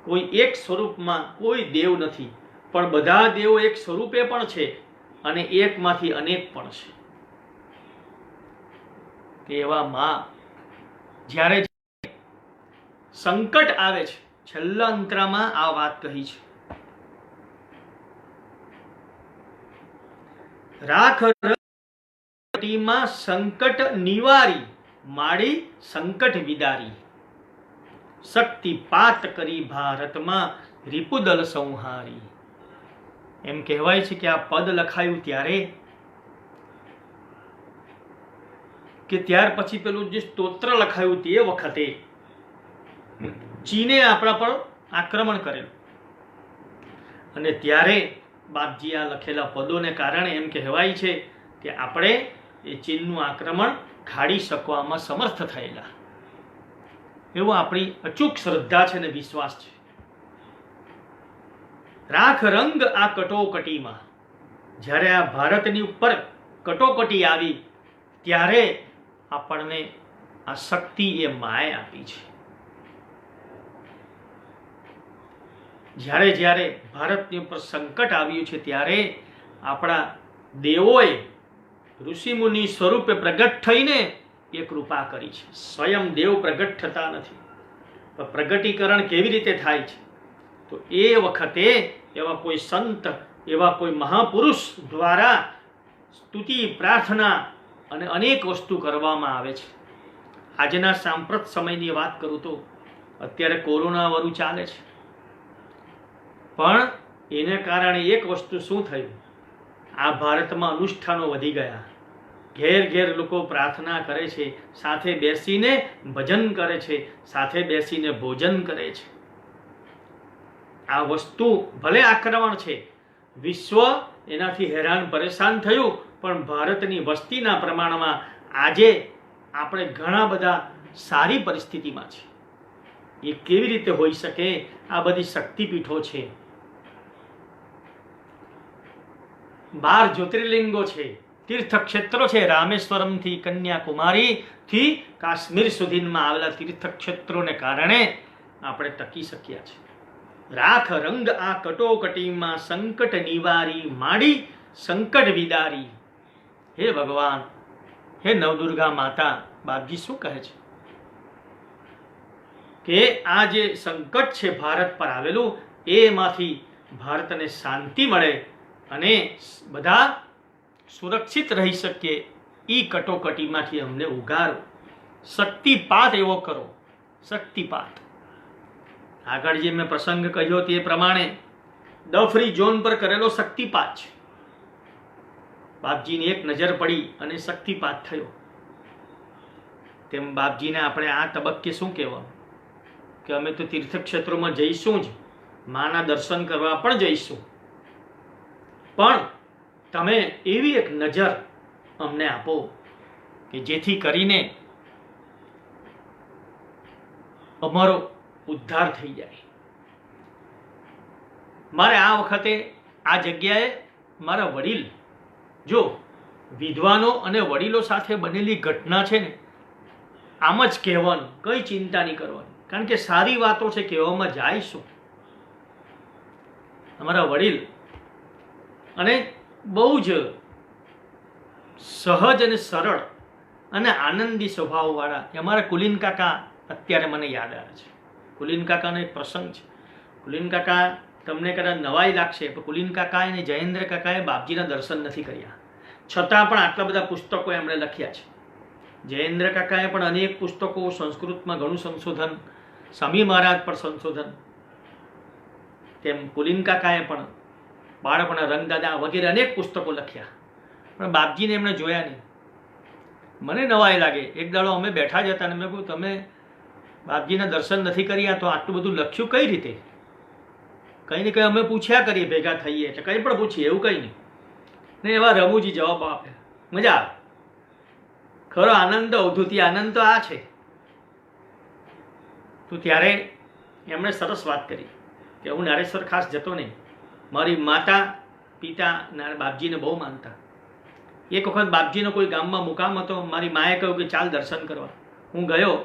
કોઈ એક સ્વરૂપમાં કોઈ દેવ નથી, પણ બધા દેવો એક સ્વરૂપે પણ છે અને એકમાંથી અનેક પણ છે. એવા માં જ્યારે સંકટ આવે છે, છેલ્લા અંતરામાં આ વાત કહી છે, રાખ રટીમાં સંકટ નિવારી, માડી સંકટ વિદારી, શક્તિપાત કરી ભારતમાં રિપુદલ સંહારી. એમ કહેવાય છે કે આ પદ લખાયું ત્યારે કે ત્યાર પછી પેલું જે સ્તોત્ર લખાયું તે વખતે ચીને આપણા પર આક્રમણ કરેલું, અને ત્યારે બાપજી આ લખેલા પદોને કારણે એમ કહેવાય છે કે આપણે એ ચીનનું આક્રમણ ખાડી શકવામાં સમર્થ થયેલા. એવો આપણી અચૂક શ્રદ્ધા છે અને વિશ્વાસ છે. રાખ રંગ આ કટોકટીમાં, જ્યારે આ ભારતની ઉપર કટોકટી આવી ત્યારે આપણને આ શક્તિ એ માએ આપી છે. જ્યારે જ્યારે ભારતની ઉપર સંકટ આવ્યું છે ત્યારે આપણા દેવોએ ઋષિમુનિ સ્વરૂપે પ્રગટ થઈને એ કૃપા કરી છે. સ્વયં દેવ પ્રગટ થતા નથી, પણ પ્રગટીકરણ કેવી રીતે થાય છે? તો એ વખતે એવા કોઈ સંત, એવા કોઈ મહાપુરુષ દ્વારા સ્તુતિ, પ્રાર્થના અને અનેક વસ્તુ કરવામાં આવે છે. આજના સાંપ્રત સમયની વાત કરું તો અત્યારે કોરોના વાળું ચાલે છે, પણ એને કારણે એક વસ્તુ શું થયું, આ ભારતમાં અનુષ્ઠાનો વધી ગયા. ઘેર ઘેર લોકો પ્રાર્થના કરે છે, સાથે બેસીને ભજન કરે છે, સાથે બેસીને ભોજન કરે છે. આ વસ્તુ ભલે આક્રમણ છે, વિશ્વ એનાથી હેરાન પરેશાન થયું, પણ ભારતની વસ્તીના પ્રમાણમાં આજે આપણે ઘણા બધા સારી પરિસ્થિતિમાં છે. એ કેવી રીતે હોઈ શકે? આ બધી શક્તિપીઠો છે, 12 જ્યોતિર્લિંગો છે, તીર્થક્ષેત્રો છે. રામેશ્વરમથી કન્યાકુમારીથી કાશ્મીર સુધીમાં આવેલા તીર્થક્ષેત્રોને કારણે આપણે ટકી શક્યા છે. રાખ રંગ આ કટોકટીમાં સંકટ નિવારી, માડી સંકટ વિદારી. હે ભગવાન, હે નવદુર્ગા માતા, બાપજી શું કહે છે કે આ જે સંકટ છે ભારત પર આવેલું, એમાંથી ભારતને શાંતિ મળે અને બધા સુરક્ષિત રહી શકીએ. એ કટોકટીમાંથી અમને ઉગારો, શક્તિપાત એવો કરો, શક્તિપાત. આગળ જે મેં પ્રસંગ કહ્યો તે પ્રમાણે ડફરી ઝોન પર કરેલો શક્તિપાત છે. બાપજીની એક નજર પડી અને શક્તિપાત થયો. તેમ બાપજીને આપણે આ તબક્કે શું કહેવાનું કે અમે તો તીર્થક્ષેત્રોમાં જઈશું જ, માના દર્શન કરવા પણ જઈશું, પણ તમે એવી એક નજર અમને આપો કે જેથી કરીને અમારો ઉદ્ધાર થઈ જાય. મારે આ વખતે આ જગ્યાએ મારા વડીલ, જો વિદ્વાનો અને વડીલો સાથે બનેલી ઘટના છે ને, આમ જ કહેવાનું, કઈ ચિંતા નહીં કરવાની, કારણ કે સારી વાતો છે, કહેવામાં જાયશું. અમારા વડીલ અને બહુ જ સહજ અને સરળ અને આનંદી સ્વભાવવાળા અમારા કુલીન કાકા અત્યારે મને યાદ આવે છે. કુલીન કાકાનો એક પ્રસંગ છે. કુલીન કાકા, તમને કદાચ નવાઈ લાગશે, પણ કુલીન કાકા અને જયેન્દ્ર કાકાએ બાપજીના દર્શન નથી કર્યા, છતાં પણ આટલા બધા પુસ્તકો એમણે લખ્યા છે. જયેન્દ્ર કાકાએ પણ અનેક પુસ્તકો, સંસ્કૃતમાં ઘણું સંશોધન, સ્વામી મહારાજ પર સંશોધન, તેમ કુલીન કાકાએ પણ બાળપણના રંગદાદા વગેરે અનેક પુસ્તકો લખ્યા, પણ બાપજીને એમણે જોયા નહીં. મને નવાઈ લાગે. એક દાડો અમે બેઠા જ હતા અને મેં કહ્યું, તમે બાપજીના દર્શન નથી કર્યા તો આટલું બધું લખ્યું કઈ રીતે? કંઈ ને કંઈ અમે પૂછ્યા કરીએ, ભેગા થઈએ એટલે કંઈ પણ પૂછીએ, એવું કંઈ નહીં. ને એવા રમૂજી જવાબ આપે, મજા આવે. ખરો આનંદ, અવધૂતી આનંદ તો આ છે. તો ત્યારે એમણે સરસ વાત કરી કે હું નારેશ્વર ખાસ જતો નહીં, મારી માતા પિતાના બાપજીને બહુ માનતા. એક વખત બાપજીનો કોઈ ગામમાં મુકામ હતો. મારી માએ કહ્યું કે ચાલ દર્શન કરવા. હું ગયો,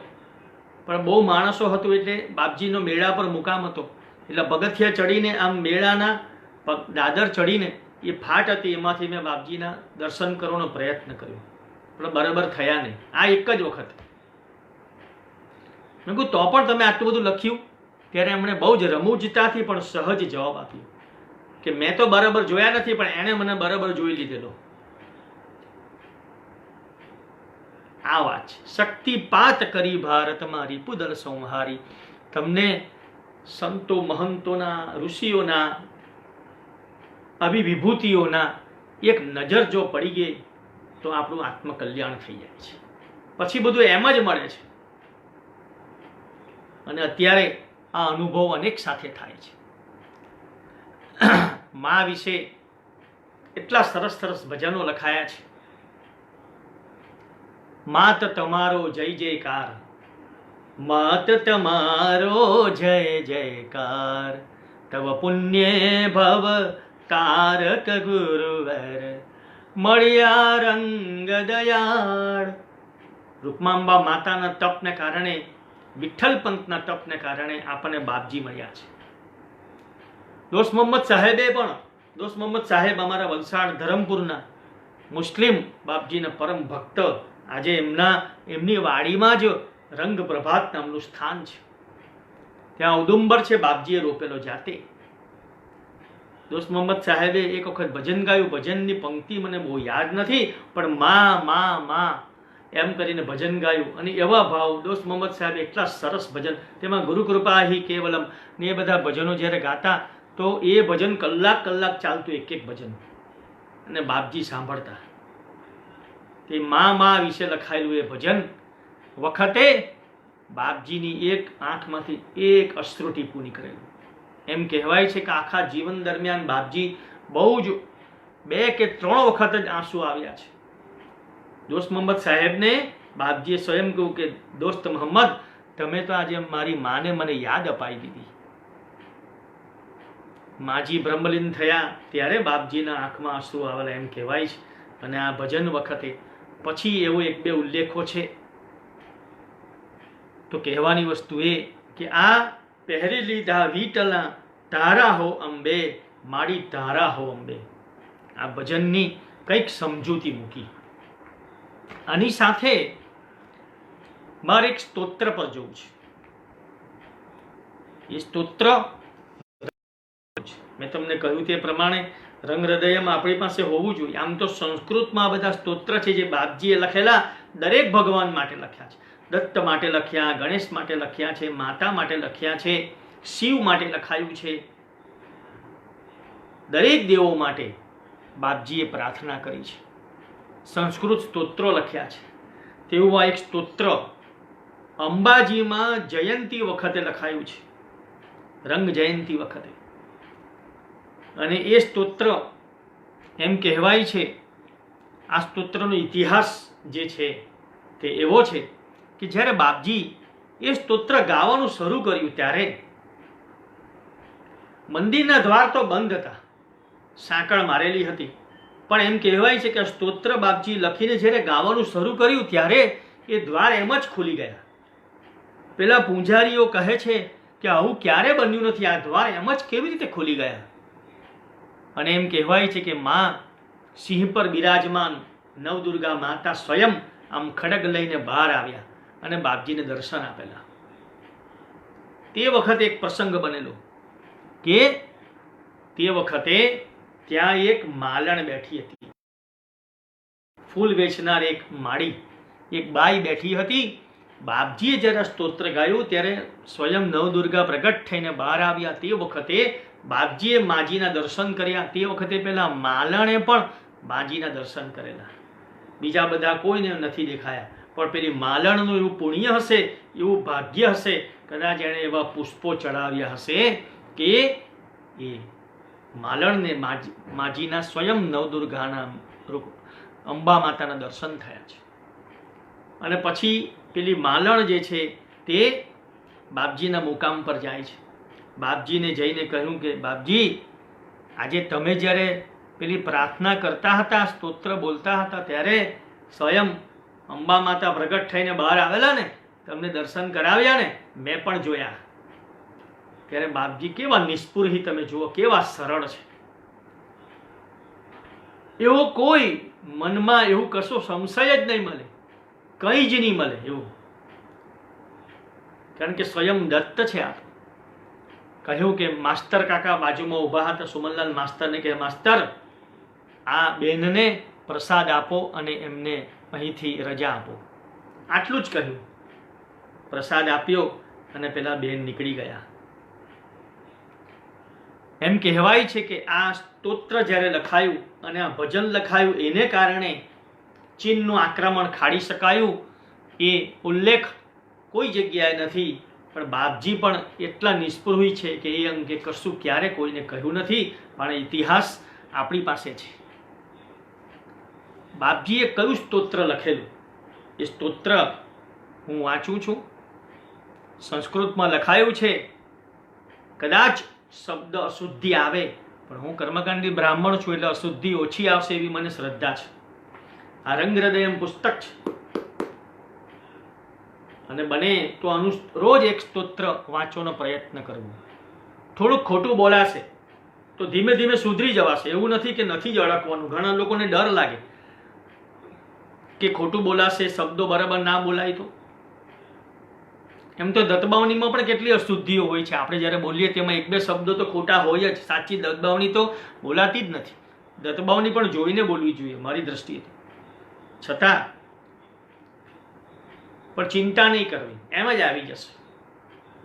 પણ બહુ માણસો હતું એટલે બાપજીનો મેળા પર મુકામ હતો. એટલે પગથિયા ચડીને આમ મેળાના દાદર ચડીને એ ફાટ હતી, એમાંથી મેં બાપજીના દર્શન કરવાનો પ્રયત્ન કર્યો, પણ બરાબર થયા નહીં. આ એક જ વખત. મેં કહ્યું તો પણ તમે આટલું બધું લખ્યું? ત્યારે એમણે બહુ જ રમૂજતાથી પણ સહજ જવાબ આપ્યો કે મેં તો બરાબર જોયા નથી, પણ એણે મને બરાબર જોઈ લીધેલો. આ વાત છે. શક્તિપાત કરી ભારતમાં રિપુદલ સંહારી. તમને સંતો મહંતોના ઋષિઓના અભિવિભૂતિઓના એક નજર જો પડી ગઈ તો આપણું આત્મકલ્યાણ થઈ જાય છે. પછી બધું એમ જ મળે છે. અને અત્યારે આ અનુભવ અનેક સાથે થાય છે. મા વિશે એટલા સરસ સરસ ભજનો લખાયા છે. માત તમારો જય જયકાર, માત તમારો જય જયકાર, તવ પુણ્ય ભવ તારક ગુરુવર, મળ્યા રંગ દયાળ. રૂકમાંબા માતાના તપને કારણે, વિઠ્ઠલ પંતના તપને કારણે આપણને બાપજી મળ્યા છે. દોસ્ત મોહમ્મદ સાહેબે પણ, દોસ્ત મોહમ્મદ સાહેબ અમારા વલસાડ ધરમપુરના મુસ્લિમ બાપજીના પરમ ભક્ત. આજે એમની વાડીમાં જ રંગ પ્રભાત નામનું સ્થાન છે. ત્યાં ઉદુંબર છે, બાપજીએ રોપેલો જાતે. દોસ્ત મોહમ્મદ સાહેબે એક વખત ભજન ગાયું. ભજનની પંક્તિ મને બહુ યાદ નથી, પણ મા મા મા એમ કરીને ભજન ગાયું. અને એવા ભાવ દોસ્ત મોહમ્મદ સાહેબે એટલા સરસ ભજન, તેમાં ગુરુ કૃપા હિ કેવલમ ને એ બધા ભજનો જ્યારે ગાતા તો એ ભજન કલાક કલાક ચાલતું, એક એક ભજન, અને બાપજી સાંભળતા. તે મા વિશે લખાયેલું એ ભજન વખતે બાપજીની એક આંખમાંથી એક અશ્રુ ટીપું નીકળેલું. એમ કહેવાય છે કે આખા જીવન દરમિયાન બાપજી બહુ જ 2 કે 3 વખત જ આંસુ આવ્યા છે. દોસ્ત મોહમ્મદ સાહેબને બાપજીએ સ્વયં કહ્યું કે દોસ્ત મોહમ્મદ, તમે તો આજે મારી માને મને યાદ અપાઈ દીધી. માજી બ્રહ્મલીન થયા ત્યારે બાપજીના આંખમાં આંસુ આવેલા એમ કહેવાય છે. અને આ ભજન વખતે પછી એવો 1-2 ઉલ્લેખો છે. તો કહેવાની વસ્તુ એ કે આ પહેરી લીધા વીટલા તારા હો અંબે, માડી તારા હો અંબે. આ ભજનની કંઈક સમજૂતી મૂકી. આની સાથે મારે એક સ્તોત્ર પર જવું છે. એ સ્તોત્ર મેં તમને કહ્યું તે પ્રમાણે રંગ હૃદયમાં આપણી પાસે હોવું જોઈએ. આમ તો સંસ્કૃતમાં બધા સ્તોત્ર છે જે બાપજીએ લખેલા, દરેક ભગવાન માટે લખ્યા છે. દત્ત માટે લખ્યા, ગણેશ માટે લખ્યા છે, માતા માટે લખ્યા છે, શિવ માટે લખાયું છે. દરેક દેવો માટે બાપજીએ પ્રાર્થના કરી છે. સંસ્કૃત સ્તોત્રો લખ્યા છે. તેવું આ એક સ્તોત્ર અંબાજીમાં જયંતી વખતે લખાયું છે, રંગ જયંતી વખતે. અને એ સ્તોત્ર એમ કહેવાય છે, આ સ્તોત્રનો ઇતિહાસ જે છે તે એવો છે કે જ્યારે બાપજી એ સ્તોત્ર ગાવાનું શરૂ કર્યું ત્યારે મંદિરના દ્વાર તો બંધ હતા, સાંકળ મારેલી હતી. પણ એમ કહેવાય છે કે સ્તોત્ર બાપજી લખીને જ્યારે ગાવાનું શરૂ કર્યું ત્યારે એ દ્વાર એમ જ ખુલી ગયા. પેલા પૂંજારીઓ કહે છે કે આવું ક્યારે બન્યું નથી, આ દ્વાર એમ જ કેવી રીતે ખુલી ગયા. અને એમ કહેવાય છે કે માં સિંહ પર બિરાજમાન નવદુર્ગા માતા સ્વયં આમ ખડગ લઈને બહાર આવ્યા અને બાપજીને દર્શન આપેલા. તે વખતે એક પ્રસંગ બનેલો કે તે વખતે ત્યાં એક માલણ બેઠી હતી, ફૂલ વેચનાર એક માળી, એક બાઈ બેઠી હતી. બાપજીએ જ્યારે સ્તોત્ર ગાયું ત્યારે સ્વયં નવદુર્ગા પ્રગટ થઈને બહાર આવ્યા. તે વખતે બાપજીએ માજીના દર્શન કર્યા. તે વખતે પેલા માલણે પણ માજીના દર્શન કરેલા. બીજા બધા કોઈને નથી દેખાયા, પણ પેલી માલણનું એવું પુણ્ય હશે, એવું ભાગ્ય હશે, કદાચ એણે એવા પુષ્પો ચડાવ્યા હશે કે એ માલણને માજીના સ્વયં નવદુર્ગાના અંબા માતાના દર્શન થયા છે. અને પછી પેલી માલણ જે છે તે બાપજીના મુકામ પર જાય છે. બાપજીને જઈને કહ્યું કે બાપજી, આજે તમે જ્યારે પેલી પ્રાર્થના કરતા હતા, સ્તોત્ર બોલતા હતા, ત્યારે સ્વયં અંબા માતા પ્રગટ થઈને બહાર આવેલા ને, તમને દર્શન કરાવ્યા ને, મેં પણ જોયા. ત્યારે બાપજી કેવા નિષ્પુરહી, તમે જુઓ કેવા સરળ છે. એવો કોઈ મનમાં એવું કશો સંશય જ નહીં મળે, કંઈ જ નહીં મળે એવું. કારણ કે સ્વયં દત્ત છે. આ કહ્યું કે માસ્તર કાકા બાજુમાં ઊભા હતા, સુમનલાલ માસ્તરને કહે, માસ્તર આ બેનને પ્રસાદ આપો અને એમને અહીંથી રજા આપો. આટલું જ કહ્યું. પ્રસાદ આપ્યો અને પેલા બેન નીકળી ગયા. એમ કહેવાય છે કે આ સ્તોત્ર જ્યારે લખાયું અને આ ભજન લખાયું, એને કારણે ચીનનું આક્રમણ ખાડી શકાયું. એ ઉલ્લેખ કોઈ જગ્યાએ નથી, પણ બાપજી પણ એટલા નિષ્પૃહી છે કે એ અંગે કશું ક્યારે કોઈને કહ્યું નથી, પણ ઇતિહાસ આપણી પાસે છે. બાપજીએ કયું સ્તોત્ર લખેલું, એ સ્તોત્ર હું વાંચું છું. સંસ્કૃતમાં લખાયું છે. કદાચ શબ્દ અશુદ્ધિ આવે, પણ હું કર્મકાંડી બ્રાહ્મણ છું એટલે અશુદ્ધિ ઓછી આવશે એવી મને શ્રદ્ધા છે. આ રંગહૃદયમ પુસ્તક છે, અને બને તો આનું રોજ એક સ્તોત્ર વાંચવાનો પ્રયત્ન કરવો. થોડુંક ખોટું બોલાશે તો ધીમે ધીમે સુધરી જવાશે. એવું નથી કે નથી જ અડકવાનું. ઘણા લોકોને ડર લાગે કે ખોટું બોલાશે, શબ્દો બરાબર ના બોલાય તો. એમ તો દત્તબાવનીમાં પણ કેટલી અશુદ્ધિઓ હોય છે. આપણે જ્યારે બોલીએ તેમાં એક બે શબ્દો તો ખોટા હોય જ. સાચી દત્તબાવની તો બોલાતી જ નથી. દત્તબાવની પણ જોઈને બોલવી જોઈએ મારી દ્રષ્ટિએ. છતાં પણ ચિંતા નહીં કરવી, એમ જ આવી જશે.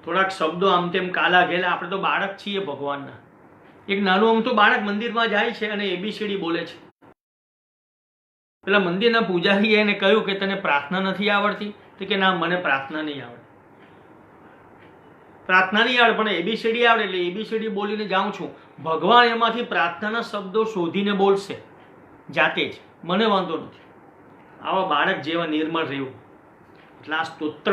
થોડાક શબ્દો આમ તેમ કાલા ઘેલા. આપણે તો બાળક છીએ ભગવાનના. એક નાનું અમથું બાળક મંદિરમાં જાય છે અને એબીસીડી બોલે છે. પેલા મંદિરના પૂજારીએ એને કહ્યું કે તને પ્રાર્થના નથી આવડતી? તો કે ના, મને પ્રાર્થના નહીં આવડે. પ્રાર્થના નહીં આવડે, પણ એબીસીડી આવડે એટલે એબીસીડી બોલીને જાઉં છું. ભગવાન એમાંથી પ્રાર્થનાના શબ્દો શોધીને બોલશે જાતે જ, મને વાંધો નથી. આવા બાળક જેવા નિર્મળ રહેવું. એટલે આ સ્તોત્ર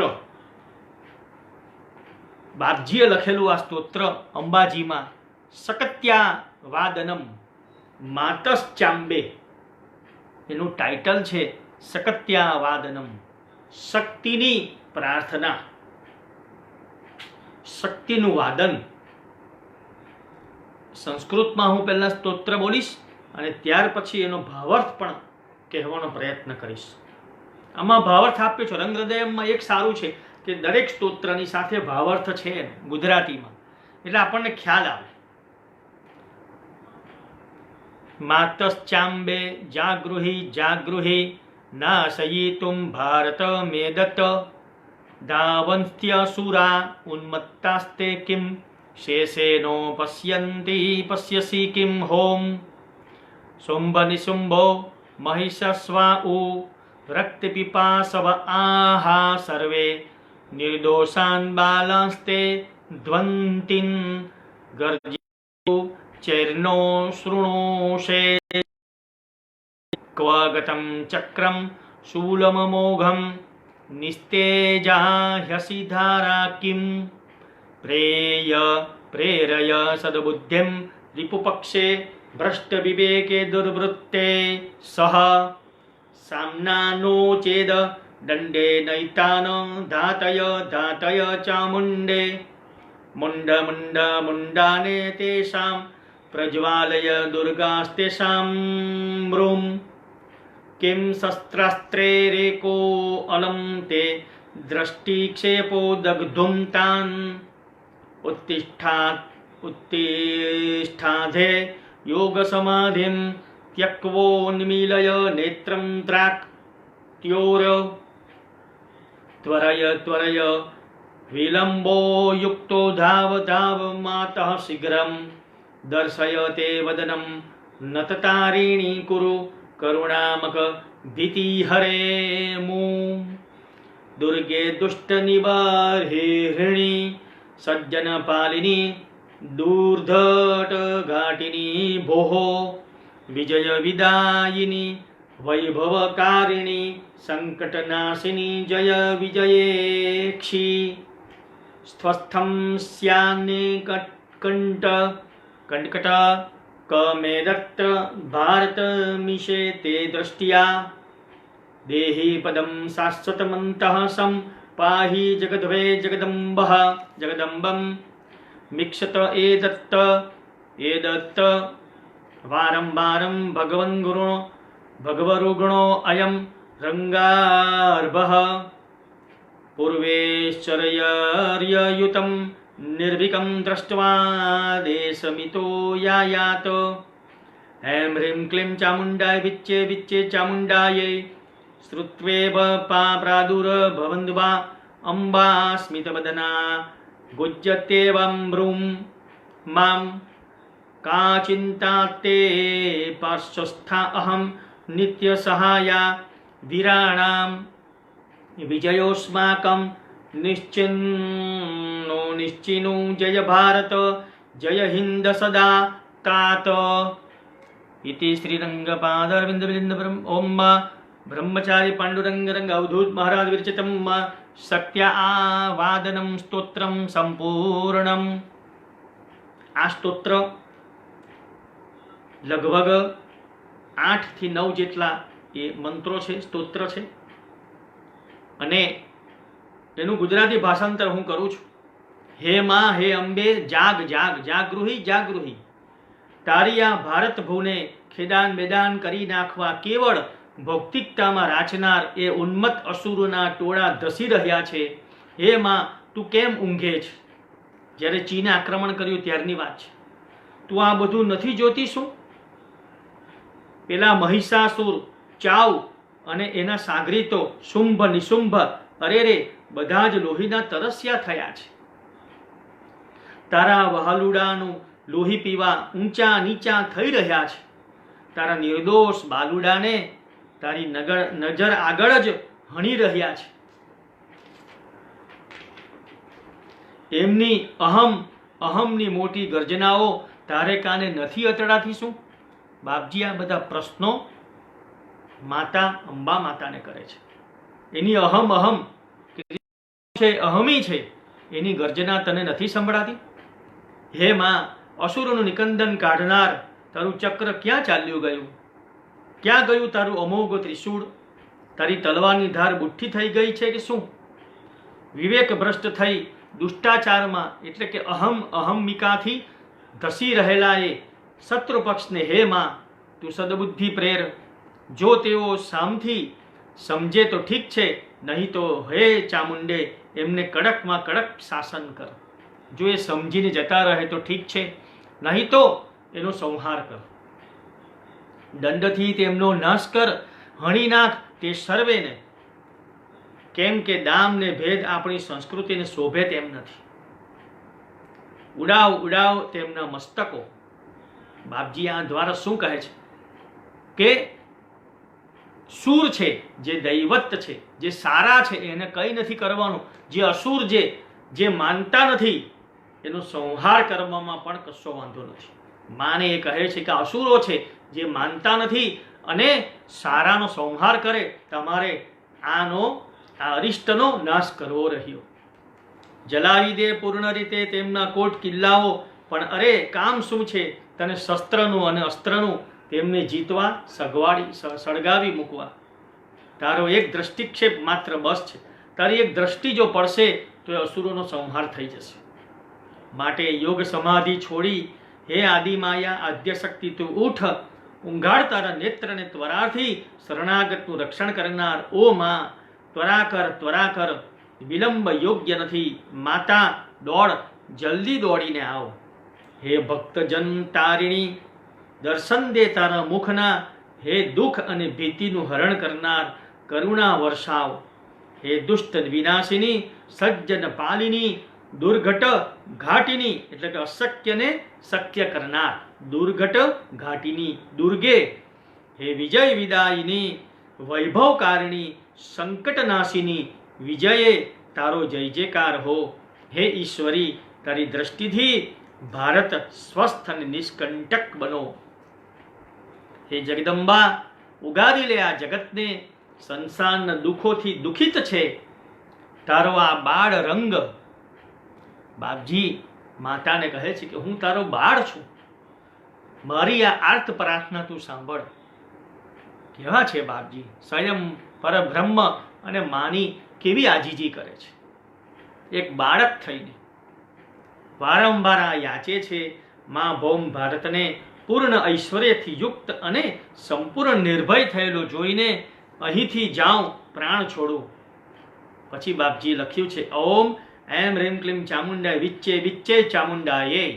બાપજીએ લખેલું, આ સ્તોત્ર અંબાજીમાં શકત્યા વાદનમ માતશ્ચાંબે એનું ટાઇટલ છે. શકત્યા વાદનમ, શક્તિની પ્રાર્થના, શક્તિનું વાદન. સંસ્કૃતમાં હું પહેલા સ્તોત્ર બોલીશ અને ત્યાર પછી એનો ભાવાર્થ પણ કહેવાનો પ્રયત્ન કરીશ. આમાં ભાવાર્થ આપ્યો છે. રંગહૃદયમમાં એક સારું છે કે દરેક સ્તોત્રની સાથે ભાવાર્થ છે ગુજરાતીમાં, એટલે આપણને ખ્યાલ આવે. માતશ્ચાંબે જાગૃહિ જાગૃહિ નાશયિતુમ Bharat મેદત ધાવંત્યસુરા ઉન્મત્તાસ્તે Kim શેષેનો પશ્યન્તિ પશ્યસી Kim home Shumbh નિશુંભો મહિષસ્વાઉ રક્તપિપાસવ આહા સર્વે નિર્દોષાન બાલાસ્તે ધ્વંતિન ગર્જિતો ચૈર્નો શૃણોષે ક્વ ગતમ ચક્રમ શૂલમમોઘમ નિસ્તેજાહ્યસી ધારા કિમ પ્રેરય સદબુદ્ધિમ રિપુપક્ષે ભ્રષ્ટ વિવેકે દુર્વૃત્તે સહ સામ્નાનો ચેદ દંડે નૈતાન ધાતય ચામુંડે મુંડ મુંડ મુંડાને તેષાં પ્રજ્વાલય દુર્ગાસ્તેષાં મ્રૂમ કિમ શસ્ત્રાસ્ત્રે રેકો અલમ તે દ્રષ્ટિક્ષેપો દગ્ધુમ તાન ઉત્તિષ્ઠાધે યોગ સમાધિમ ત્યક્વો નિમીલય નેત્રમ ત્રાક ત્યોર ત્વરય વિલંબો યુક્તો ધાવ માતઃ શીઘ્રમ દર્શય તે વદનમ નતતારિણી કુરુ કરુણામક ભીતિ હરે મુ દુર્ગે દુષ્ટ નિવારિણી સજ્જન પાલિની દૂર્ધટ ઘાટિની ભોહો વિજય વિદાયિની વૈભવકારિણી સંકટનાશિની જય વિજયેક્ષી સ્વસ્થમ સ્યાને કંટકટ कमेदत्र भारतमीशे ते दृष्टिया देहि पदं शाश्वतमन्तः सं पाहि जगद्वे जगदम्बः जगदम्बं मिक्षत एदत्त वारं वारं भगवरुगुणो अयं रङ्गार्भः पूर्वेश्चर्ययुतं निर्विकं दृष्ट्वा देशमितो यायात ऐं ह्रीं क्लीं चामुण्डाय विच्चे विच्चे चामुण्डायै श्रुत्वेव प्रादुर्भवन्द्वा अम्बा स्मितवदना गुज्यत्येवं ब्रूं मां का चिन्ता ते पार्श्वस्था अहं नित्यसहाया वीराणां विजयोऽस्माकं निश्चिन्नो जय भारत जय हिंद सदा तात। इति श्रीरंगपादारविंद ओम ब्रह्मचारी पांडुरंग रंग अवधूत महाराज विरचितं शक्त्या वादनं स्तोत्रं संपूर्णम्। आ स्તોત્ર લગભગ 8 થી 9 જેટલા એ મંત્રો છે, સ્તોત્ર છે, અને એનું ગુજરાતી ભાષાંતર હું કરું છું। હે માં હે અંબે જાગ જાગ જાગૃહી જાગૃહી, તારી આ ભારત ભૂને ખેદાન મેદાન કરી નાખવા કેવળ ભૌતિકતામાં રાચનાર એ ઉન્મત્ત અસુરોના ટોળા ધસી રહ્યા છે। હે માં તું કેમ ઊંઘે છે? જ્યારે ચીને આક્રમણ કર્યું ત્યારની વાત છે। તું આ બધું નથી જોતી શું? પેલા મહિષાસુર, ચાવ અને એના સાગરીતો શુંભ નિશુંભ અરે રે બધા જ લોહીના તરસ્યા થયા છે। તારા વહાલુડાનું લોહી પીવા ઊંચા નીચા થઈ રહ્યા છે। તારા નિર્દોષ બાલુડાને તારી નજર આગળ જ હણી રહ્યા છે। એમની અહમની મોટી ગર્જનાઓ તારે કાને નથી અતડાતી શું? બાપજી આ બધા પ્રશ્નો માતા અંબા માતાને કરે છે। એની અહમ છે, અહમી છે, એની ગર્જના તને નથી સંભળાતી? હે માં, અસુરોનું નિકંદન કાઢનાર તારું ચક્ર ક્યાં ચાલ્યું ગયું? ક્યાં ગયું તારું અમોઘ ત્રિશૂળ? તારી તલવારની ધાર બુઠ્ઠી થઈ ગઈ છે કે શું? વિવેક ભ્રષ્ટ થઈ દુષ્ટાચારમાં એટલે કે અહમિકાથી ધસી રહેલા એ શત્રુ પક્ષને હે માં તું સદબુદ્ધિ પ્રેર। જો તેઓ સામથી સમજે તો ઠીક છે, નહીં તો હે ચામુંડે એમને કડકમાં કડક શાસન કર। જો એ સમજીને જતા રહે તો ઠીક છે, નહીં તો એનો સંહાર કર। દંડથી તેમનો નાશ કર, હણી નાખ તે સર્વેને। કેમ કે દામ ને ભેદ આપણી સંસ્કૃતિને શોભે તેમ નથી। ઉડાવ ઉડાવ તેમના મસ્તકો। બાપજી આ દ્વારા શું કહે છે કે શૂર છે, જે દૈવત છે, જે સારા છે, એને કંઈ નથી કરવાનું। જે અસુર જે માનતા નથી એનો સંહાર કરવામાં પણ કશો વાંધો નથી। માને એ કહે છે કે અસુરો છે જે માનતા નથી અને સારાનો સંહાર કરે, તમારે આ અરિષ્ટનો નાશ કરવો રહ્યો। જલાવી દે પૂર્ણ રીતે તેમના કોટ કિલ્લાઓ, પણ અરે કામ શું છે તને શસ્ત્રનું અને અસ્ત્રનું તેમને જીતવા સળગાવી મૂકવા। તારો એક દ્રષ્ટિક્ષેપ માત્ર બસ છે। તારી એક દ્રષ્ટિ જો પડશે તો એ અસુરોનો સંહાર થઈ જશે। માટે યોગ સમાધિ છોડી હે આદિમાયા આદ્યશક્તિ તું ઉઠ, ઊંઘાડ તારા નેત્રને ત્વરાથી શરણાગતનું રક્ષણ કરનાર। ઓ માં ત્વરા કર, વિલંબ યોગ્ય નથી। માતા દોડ, જલ્દી દોડીને આવ। હે ભક્તજન તારિણી દર્શન દે તારા મુખના। હે દુઃખ અને ભીતિનું હરણ કરનાર કરુણા વર્ષાવ। હે દુષ્ટ વિનાશિની સજ્જન પાલિની દુર્ઘટ ઘાટિની એટલે કે અશક્યને શક્ય કરનાર દુર્ઘટ ઘાટિની દુર્ગે। હે વિજય વિદાયિની વૈભવકારિણી સંકટનાશિની વિજયે તારો જય જયકાર હો। હે ઈશ્વરી તારી દ્રષ્ટિથી ભારત સ્વસ્થ અને નિષ્કંટક બનો। હે જગદંબા ઉગારી લે આ જગતને, સંસારના દુઃખોથી દુઃખિત છે તારો આ બાળ રંગ। બાપજી માતાને કહે છે કે હું તારો બાળ છું, મારી આ આર્ત પ્રાર્થના તું સાંભળ. કેવા છે બાપજી, સ્વયં પરબ્રહ્મ અને માની કેવી આજીજી કરે છે. એક બાળક થઈને વારંવાર આ યાચે છે. મા ભૌમ ભારતને પૂર્ણ ઐશ્વર્યથી યુક્ત અને સંપૂર્ણ નિર્ભય થયેલો જોઈને અહીંથી જાઉં, પ્રાણ છોડું. પછી બાપજી લખ્યું છે ઓમ એમ રીમ ક્લીમ ચામુંડાય વિચ્ચે વિચ્ચે ચામુંડાયે.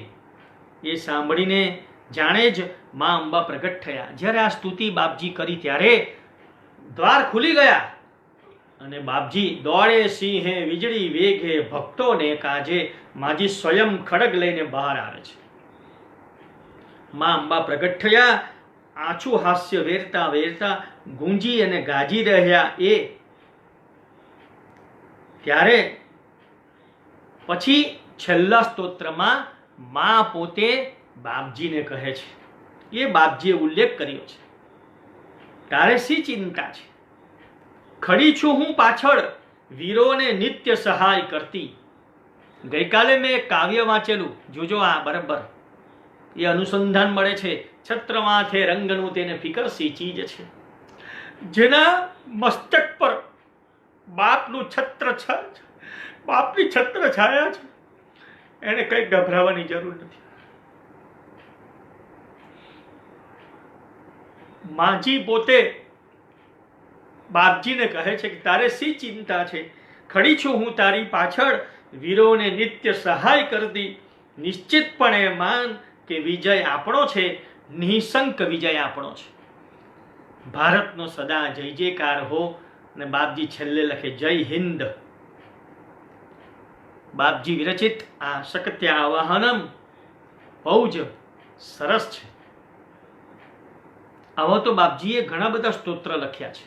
એ સાંભળીને જાણે જ મા અંબા પ્રગટ થયા. જ્યારે આ સ્તુતિ બાપજી કરી ત્યારે દ્વાર ખુલી ગયા અને બાપજી દોડે સિંહે વીજળી વેગે ભક્તોને કાજે માજી સ્વયં ખડગ લઈને બહાર આવે છે. મા અંબા પ્રગટ થયા, આછું હાસ્ય વેરતા વેરતા ગુંજી અને ગાજી રહ્યા. એ ત્યારે પછી છેલ્લા સ્તોત્રમાં મા પોતે બાપજીને કહે છે. એ બાપજીએ ઉલ્લેખ કર્યો છે. તારે શી ચિંતા છે? ખડી છું હું પાછળ, વીરોને નિત્ય સહાય કરતી. ગઈકાલે મેં એક કાવ્ય વાંચેલું, જોજો આ બરાબર એ અનુસંધાન મળે છે. છત્ર માથે રંગનું તેને ફિકર સી ચીજ છે. જેના મસ્તક પર બાપનું છત્ર છે, બાપની છત્ર છાયા છે, એને કંઈ ગભરાવાની જરૂર નથી. માજી પોતે બાપજીને કહે છે કે તારે શી ચિંતા છે? ખડી છું હું તારી પાછળ, વીરોને નિત્ય સહાય કરતી. નિશ્ચિતપણે માન કે વિજય આપણો છે, નિઃશંક વિજય આપણો છે. ભારતનો સદા જય જયકાર હો. અને બાપજી છેલ્લે લખે જય હિન્દ. બાપજી વિરચિત આ શક્ત્યા આવાહનમ બહુ જ સરસ છે. આવા તો બાપજીએ ઘણા બધા સ્તોત્ર લખ્યા છે.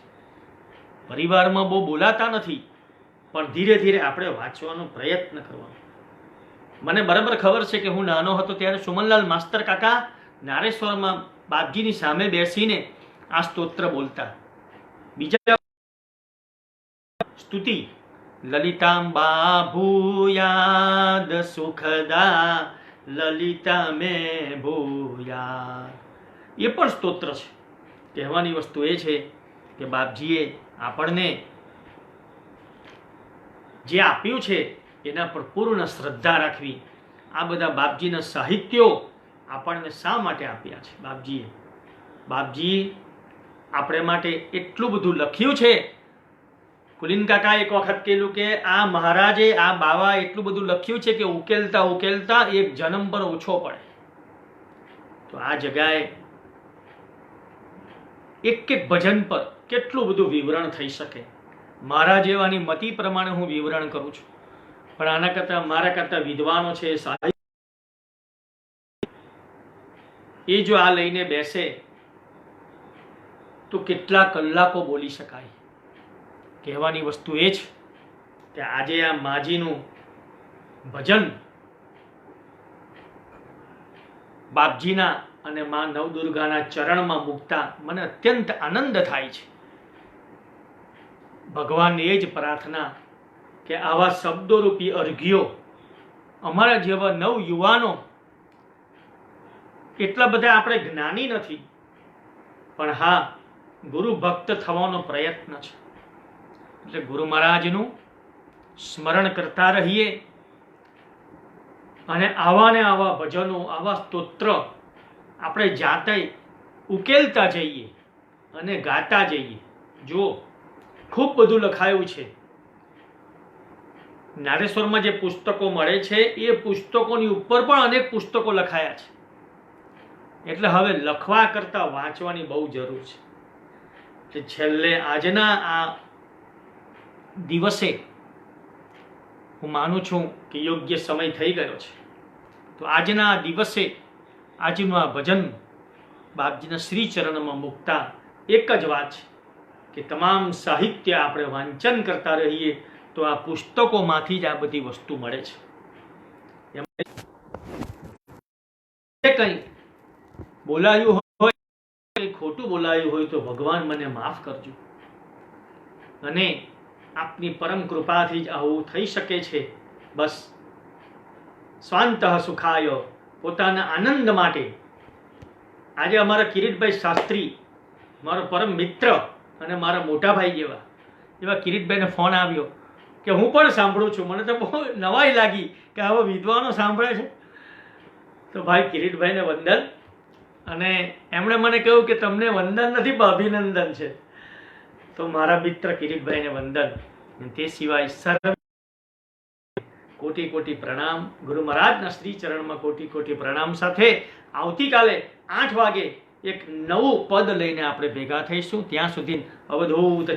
પરિવારમાં બહુ બોલાતા નથી, પણ ધીરે ધીરે આપણે વાંચવાનો પ્રયત્ન કરવાનો. મને બરાબર ખબર છે કે હું નાનો હતો ત્યારે સુમનલાલ માસ્તર કાકા નારેશ્વરમાં બાપજીની સામે બેસીને આ સ્તોત્ર બોલતા. બીજા સ્તુતિ લલિતાંબા ભૂયાદ સુખદા લલિતા મે ભૂયાદ, એ પણ સ્તોત્ર છે. કહેવાની વસ્તુ એ છે કે બાપજીએ આપણને જે આપ્યું છે એના પર પૂર્ણ શ્રદ્ધા રાખવી. આ બધા બાપજીના સાહિત્યો આપણને શા માટે આપ્યા છે બાપજી આપણે માટે એટલું બધું લખ્યું છે. કુલીન કાકા એક વખત કહેલું કે આ મહારાજે આ બાવા એટલું બધું લખ્યું છે કે ઉકેલતા ઉકેલતા એક જન્મ પર ઓછો પડે. તો આ જગાએ એક એક ભજન પર કેટલું બધું વિવરણ થઈ શકે. મારા જેવાની મતિ પ્રમાણે હું વિવરણ કરું છું, પણ આના કરતા મારા કરતા વિદ્વાનો છે, એ જો આ લઈને બેસે તો કેટલા કલાકો બોલી શકાય. કહેવાની વસ્તુ એ છે કે આજે આ માજીનું ભજન બાપજીના અને મા નવદુર્ગાના ચરણમાં મૂકતા મને અત્યંત આનંદ થાય છે. ભગવાનને એ જ પ્રાર્થના કે આવા શબ્દોરૂપી અર્ઘ્યો અમારા જેવા નવ યુવાનો, એટલા બધા આપણે જ્ઞાની નથી, પણ હા ગુરુ ભક્ત થવાનો પ્રયત્ન છે. એટલે ગુરુ મહારાજનું સ્મરણ કરતા રહીએ અને આવા ને આવા ભજનો, આવા સ્તોત્ર આપણે જાતે ઉકેલતા જઈએ અને ગાતા જઈએ. જો ખૂબ બધું લખાયું છે. નારેશ્વરમાં જે પુસ્તકો મળે છે એ પુસ્તકોની ઉપર પણ અનેક પુસ્તકો લખાયા છે. એટલે હવે લખવા કરતાં વાંચવાની બહુ જરૂર છે. કે છેલ્લે આજના આ દિવસે હું માનું છું કે યોગ્ય સમય થઈ ગયો છે. તો આજના આ દિવસે આજનું આ ભજન બાપજીના શ્રી ચરણમાં મૂકતા એક જ વાત છે કે તમામ સાહિત્ય આપણે વાંચન કરતા રહીએ તો આ પુસ્તકોમાંથી જ આ બધી વસ્તુ મળે છે. કંઈ બોલાયું હોય, કંઈ ખોટું બોલાયું હોય તો ભગવાન મને માફ કરજો. અને આપની પરમ કૃપાથી જ આવું થઈ શકે છે. બસ સ્વાંતઃ સુખાય, પોતાના આનંદ માટે આજે અમારા કિરીટભાઈ શાસ્ત્રી, મારો પરમ મિત્ર અને મારા મોટા ભાઈ જેવા એવા કિરીટભાઈને ફોન આવ્યો કે હું પણ સાંભળું છું. મને તો બહુ નવાઈ લાગી કે આવા વિદ્વાનો સાંભળે છે. તો ભાઈ કિરીટભાઈને વંદન. અને એમણે મને કહ્યું કે તમને વંદન નથી પણ અભિનંદન છે. તો મારા મિત્ર કિરીટભાઈને વંદન. તે સિવાય સર્વ કોટી કોટી પ્રણામ. ગુરુ મહારાજના શ્રી ચરણમાં કોટી કોટી પ્રણામ સાથે આવતીકાલે 8 વાગે એક નવું પદ લઈને આપણે ભેગા થઈશું. ત્યાં સુધી અવધૂત